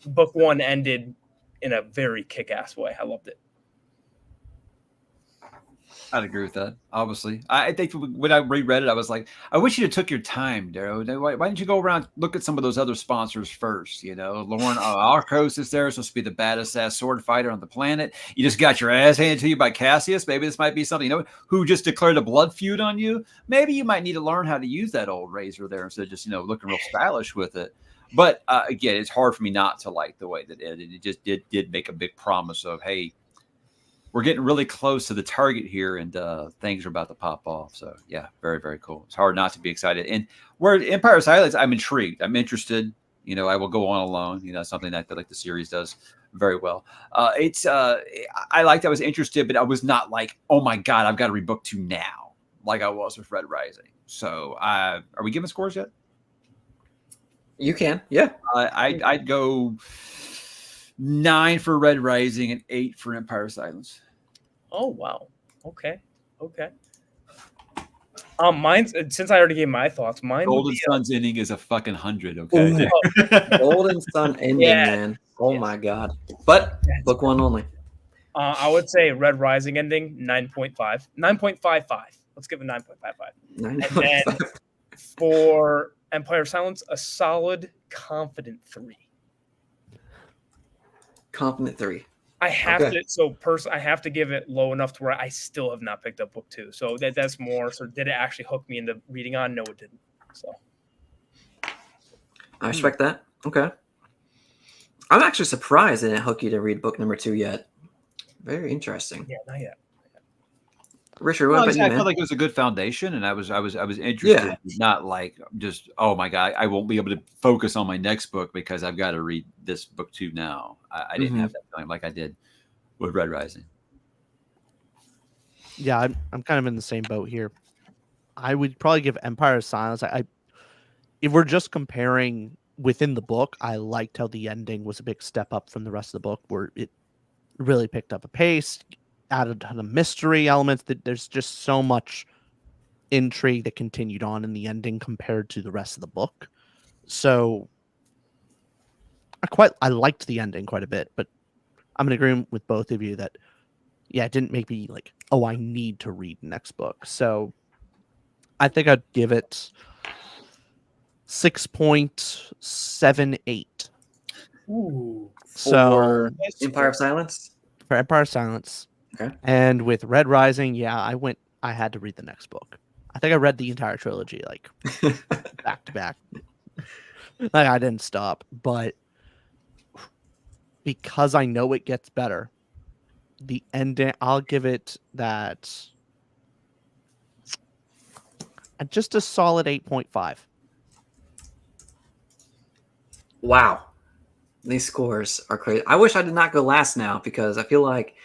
book 1 ended in a very kick-ass way. I loved it. I'd agree with that. Obviously, I think when I reread it, I was like, I wish you took your time, Darrow. Why didn't you go around look at some of those other sponsors first? Lauren Arcos is there, supposed to be the baddest ass sword fighter on the planet. You just got your ass handed to you by Cassius. Maybe this might be something, who just declared a blood feud on you. Maybe you might need to learn how to use that old razor there instead of just looking real stylish with it. But again, it's hard for me not to like the way that it ended. It just did make a big promise of, hey, we're getting really close to the target here, and things are about to pop off. So yeah, very, very cool. It's hard not to be excited. And where Empire of Silence, I'm intrigued. I'm interested. I will go on alone. Something that the series does very well. I liked. I was interested, but I was not like, oh my god, I've got to read book 2 now, like I was with Red Rising. So are we giving scores yet? You can, yeah. I'd go 9 for Red Rising and 8 for Empire of Silence. Oh wow. Okay. Mine's, since I already gave my thoughts, mine Golden Sun's ending is a fucking 100. Okay. Golden Sun ending, man. Oh my god. But book 1 only. I would say Red Rising ending 9.5. 9.55. Let's give it 9.55. And then for Empire of Silence, a solid confident 3. Confident 3. I have I have to give it low enough to where I still have not picked up book 2. So that's more. So did it actually hook me into reading on? No, it didn't. So I respect that. Okay. I'm actually surprised it didn't hook you to read book number 2 yet. Very interesting. Yeah, not yet. Richard, what about you, man? I felt like it was a good foundation, and I was interested. Not like just, oh my god, I won't be able to focus on my next book because I've got to read this book 2 now. I didn't have that feeling like I did with Red Rising. Yeah, I'm kind of in the same boat here. I would probably give Empire of Silence. If we're just comparing within the book, I liked how the ending was a big step up from the rest of the book, where it really picked up a pace, added a ton of mystery elements. That there's just so much intrigue that continued on in the ending compared to the rest of the book. So I liked the ending quite a bit, but I'm in agreement with both of you that it didn't make me like, oh, I need to read the next book. So I think I'd give it 6.78. Ooh. So Empire of Silence. for Empire of Silence. Okay. And with Red Rising, I had to read the next book. I think I read the entire trilogy like back to back. Like I didn't stop, but because I know it gets better, the ending, I'll give it that just a solid 8.5. Wow. These scores are crazy. I wish I did not go last now because I feel like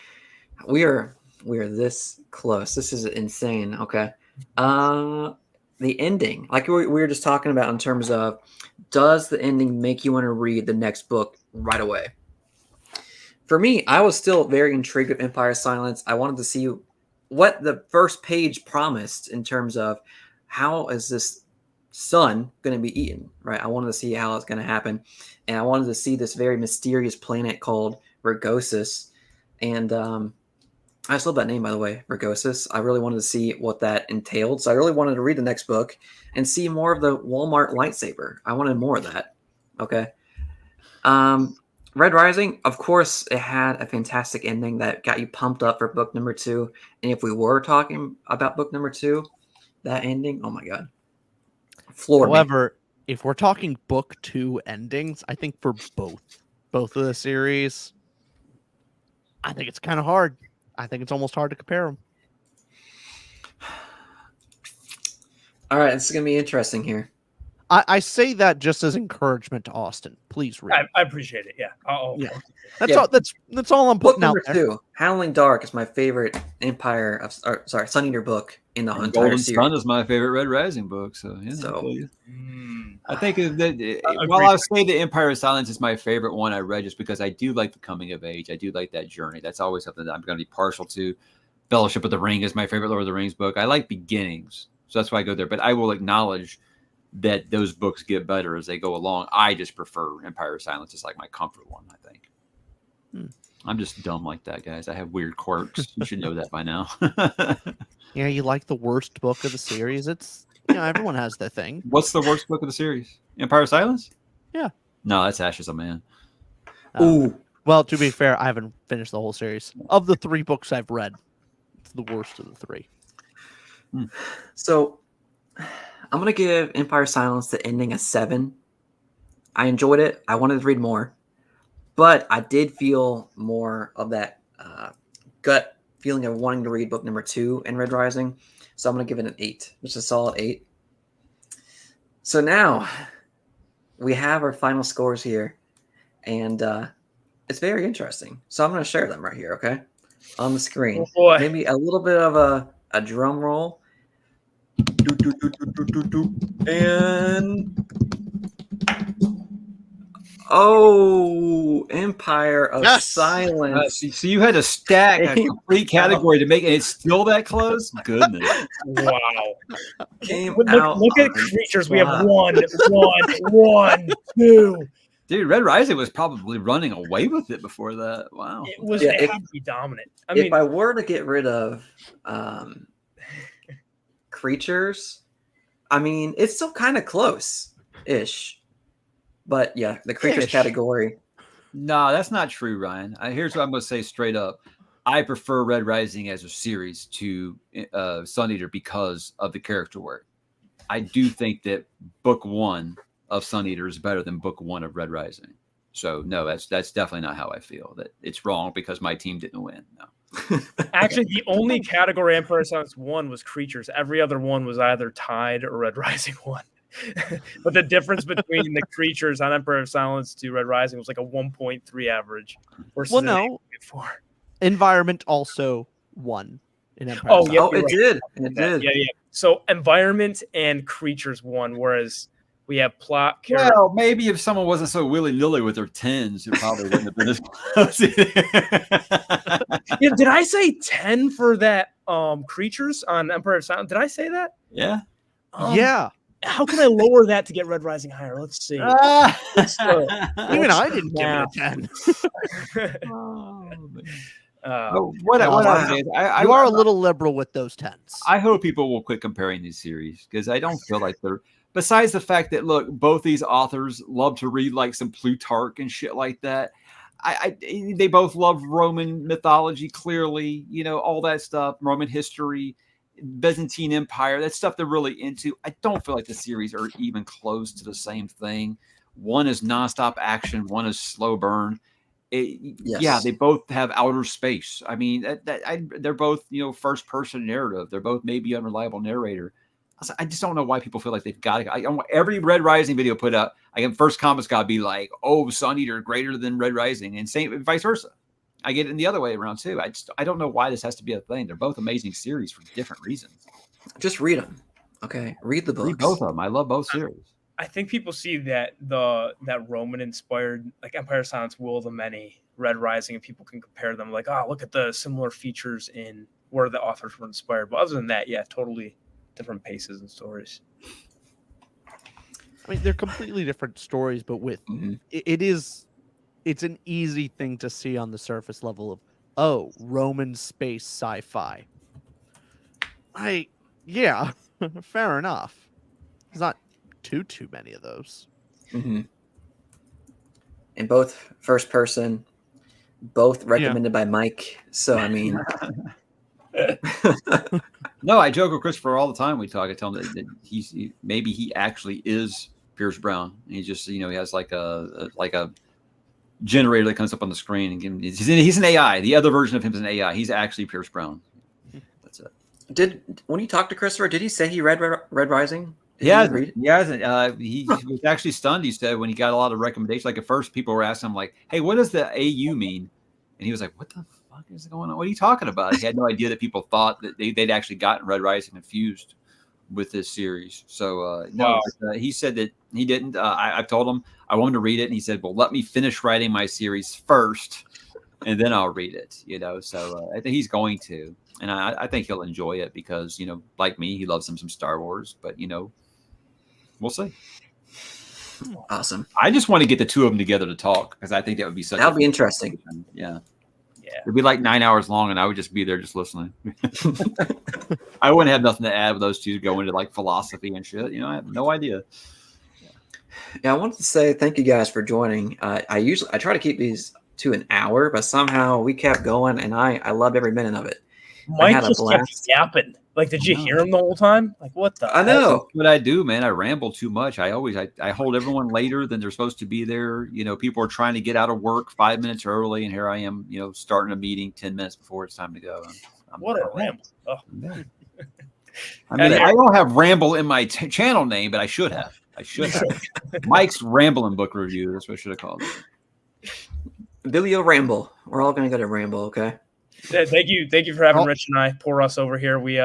we are this close. This is insane. Okay. The ending, like we were just talking about in terms of, does the ending make you want to read the next book right away? For me, I was still very intrigued with Empire of Silence. I wanted to see what the first page promised in terms of how is this sun going to be eaten, right? I wanted to see how it's going to happen. And I wanted to see this very mysterious planet called Ruocchio. And I just love that name, by the way, Ruocchio. I really wanted to see what that entailed. So I really wanted to read the next book and see more of the Walmart lightsaber. I wanted more of that. Okay. Red Rising, of course, it had a fantastic ending that got you pumped up for book number 2. And if we were talking about book number 2, that ending, oh my God. However, if we're talking book 2 endings, I think for both of the series, I think it's kind of hard. I think it's almost hard to compare them. All right, this is going to be interesting here. I say that just as encouragement to Austin. Please read. I appreciate it. Yeah. That's all. That's all I'm putting out there. Book number 2, Howling Dark, is my favorite Sun Eater book in the entire Golden series. Sun is my favorite Red Rising book. So yeah. I think while I say the Empire of Silence is my favorite one I read, just because I do like the coming of age. I do like that journey. That's always something that I'm going to be partial to. Fellowship of the Ring is my favorite Lord of the Rings book. I like beginnings, so that's why I go there. But I will acknowledge that those books get better as they go along. I just prefer Empire of Silence. It's like my comfort one, I think. I'm just dumb like that, guys. I have weird quirks. You should know that by now. Yeah, you like the worst book of the series. It's, everyone has their thing. What's the worst book of the series? Empire of Silence? Yeah. No, that's Ashes of Man. Ooh. Well, to be fair, I haven't finished the whole series. Of the 3 books I've read, it's the worst of the 3. So I'm going to give Empire of Silence the ending a 7. I enjoyed it. I wanted to read more. But I did feel more of that gut feeling of wanting to read book number 2 in Red Rising. So I'm going to give it an 8, which is a solid 8. So now we have our final scores here. And it's very interesting. So I'm going to share them right here, okay? On the screen. Oh boy. Maybe a little bit of a drum roll. And Empire of Silence. So you had to stack a complete category to make it. It's still that close. Goodness! Wow. Look at creatures. We have 1, 2. Dude, Red Rising was probably running away with it before that. Wow. It had to be dominant. If I were to get rid of creatures, it's still kind of close-ish. But yeah, the creatures category. No, that's not true, Ryan. Here's what I'm going to say straight up. I prefer Red Rising as a series to Sun Eater because of the character work. I do think that book 1 of Sun Eater is better than book 1 of Red Rising. So no, that's definitely not how I feel. That it's wrong because my team didn't win. No. Actually, the only category Empire of Silence won was creatures. Every other one was either tied or Red Rising won. But the difference between the creatures on Empire of Silence to Red Rising was like a 1.3 average. Versus Environment also won in Empire. Oh, Silence. yeah, Oh, it right. did. It did. Yeah. So environment and creatures won, whereas we have plot. Well, maybe if someone wasn't so willy-nilly with their tens, it probably wouldn't have been as close. Yeah, did I say 10 for that creatures on Empire of Silence? Did I say that? Yeah. Yeah. How can I lower that to get Red Rising higher? Let's see. Even I didn't give it a 10. What wow. I'm saying is, You are a little liberal with those 10s. I hope people will quit comparing these series because I don't feel like they're. Besides the fact that look, both these authors love to read like some Plutarch and shit like that. They both love Roman mythology, clearly, all that stuff, Roman history, Byzantine Empire, that stuff they're really into. I don't feel like the series are even close to the same thing. One is nonstop action, one is slow burn. Yes. Yeah, they both have outer space. I mean, they're both, first person narrative. They're both maybe unreliable narrator. I just don't know why people feel like they've got it. I want every Red Rising video put up. First comments got to be like, "Oh, Sun Eater greater than Red Rising," and same vice versa. I get it in the other way around too. I don't know why this has to be a thing. They're both amazing series for different reasons. Just read them. Okay, read the books. Read both of them. I love both series. I think people see that that Roman inspired, like Empire of Silence, Will of the Many, Red Rising, and people can compare them. Like, oh, look at the similar features in where the authors were inspired. But other than that, yeah, totally different paces and stories. I mean, they're completely different stories, but with it's an easy thing to see on the surface level of Roman space sci-fi. Yeah, fair enough. There's not too many of those. And both first person, both recommended by Mike. So I mean, no, I joke with Christopher all the time. We talk. I tell him that maybe he actually is Pierce Brown. And he just he has like a generator that comes up on the screen and he's an AI. The other version of him is an AI. He's actually Pierce Brown. That's it. When you talked to Christopher, did he say he read Red Rising? He hasn't. He was actually stunned. He said when he got a lot of recommendations, like at first people were asking him like, "Hey, what does the AU mean?" And he was like, "What the fuck is going on? What are you talking about?" He had no idea that people thought that they'd actually gotten Red Rising confused with this series. So he said that he didn't. I've told him I want him to read it, and he said, "Well, let me finish writing my series first, and then I'll read it." So I think he's going to, and I think he'll enjoy it because like me, he loves some Star Wars, but we'll see. Awesome. I just want to get the two of them together to talk because I think that would be That would be interesting. Yeah. It'd be like 9 hours long, and I would just be there just listening. I wouldn't have nothing to add with those two go into like philosophy and shit. I have no idea. Yeah, I wanted to say thank you guys for joining. I try to keep these to an hour, but somehow we kept going, and I loved every minute of it. Mike just kept yapping. Like, did you hear him the whole time? Like, what the? I know. That's what I do, man. I ramble too much. I hold everyone later than they're supposed to be there. People are trying to get out of work 5 minutes early, and here I am, starting a meeting 10 minutes before it's time to go. What a ramble! Oh. I mean, I don't have ramble in my channel name, but I should have. Mike's Rambling Book Review. That's what I should have called it. Billy Ramble. We're all going to go to Ramble, okay? Yeah, thank you for having Rich and I pour us over here. We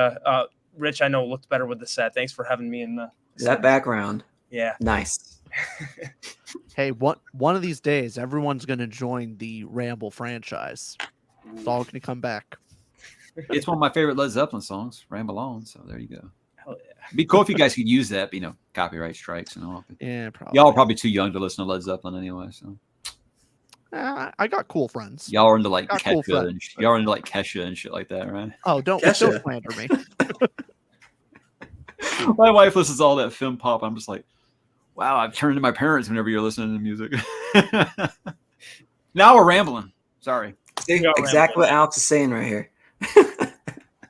Rich, I know, looked better with the set. Thanks for having me in that background. Yeah, nice. Hey, one of these days, everyone's going to join the Ramble franchise. It's all going to come back. It's one of my favorite Led Zeppelin songs, Ramble On. So there you go. Hell yeah. It'd be cool if you guys could use that, copyright strikes and all. Yeah, probably. Y'all are probably too young to listen to Led Zeppelin anyway. So I got cool friends. y'all are into like Kesha cool y'all are into like Kesha and shit like that, right? Oh, don't slander me. My wife listens to all that film pop. I'm just like, wow, I've turned to my parents whenever you're listening to music. Now we're rambling. Sorry. See, exactly what Alex is saying right here.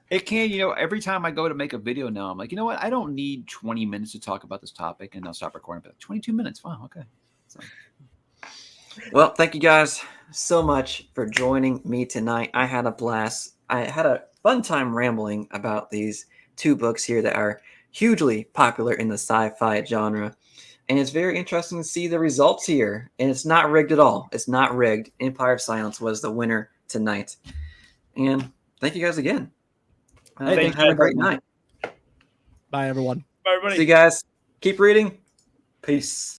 It can, every time I go to make a video now, I'm like, you know what? I don't need 20 minutes to talk about this topic, and I'll stop recording. But 22 minutes, wow, okay. So. Well, thank you guys so much for joining me tonight. I had a blast. I had a fun time rambling about these two books here that are hugely popular in the sci-fi genre. And it's very interesting to see the results here. And it's not rigged at all. It's not rigged. Empire of Silence was the winner tonight. And thank you guys again. Hey, Have a great night. Bye, everyone. Bye, everybody. See you guys. Keep reading. Peace.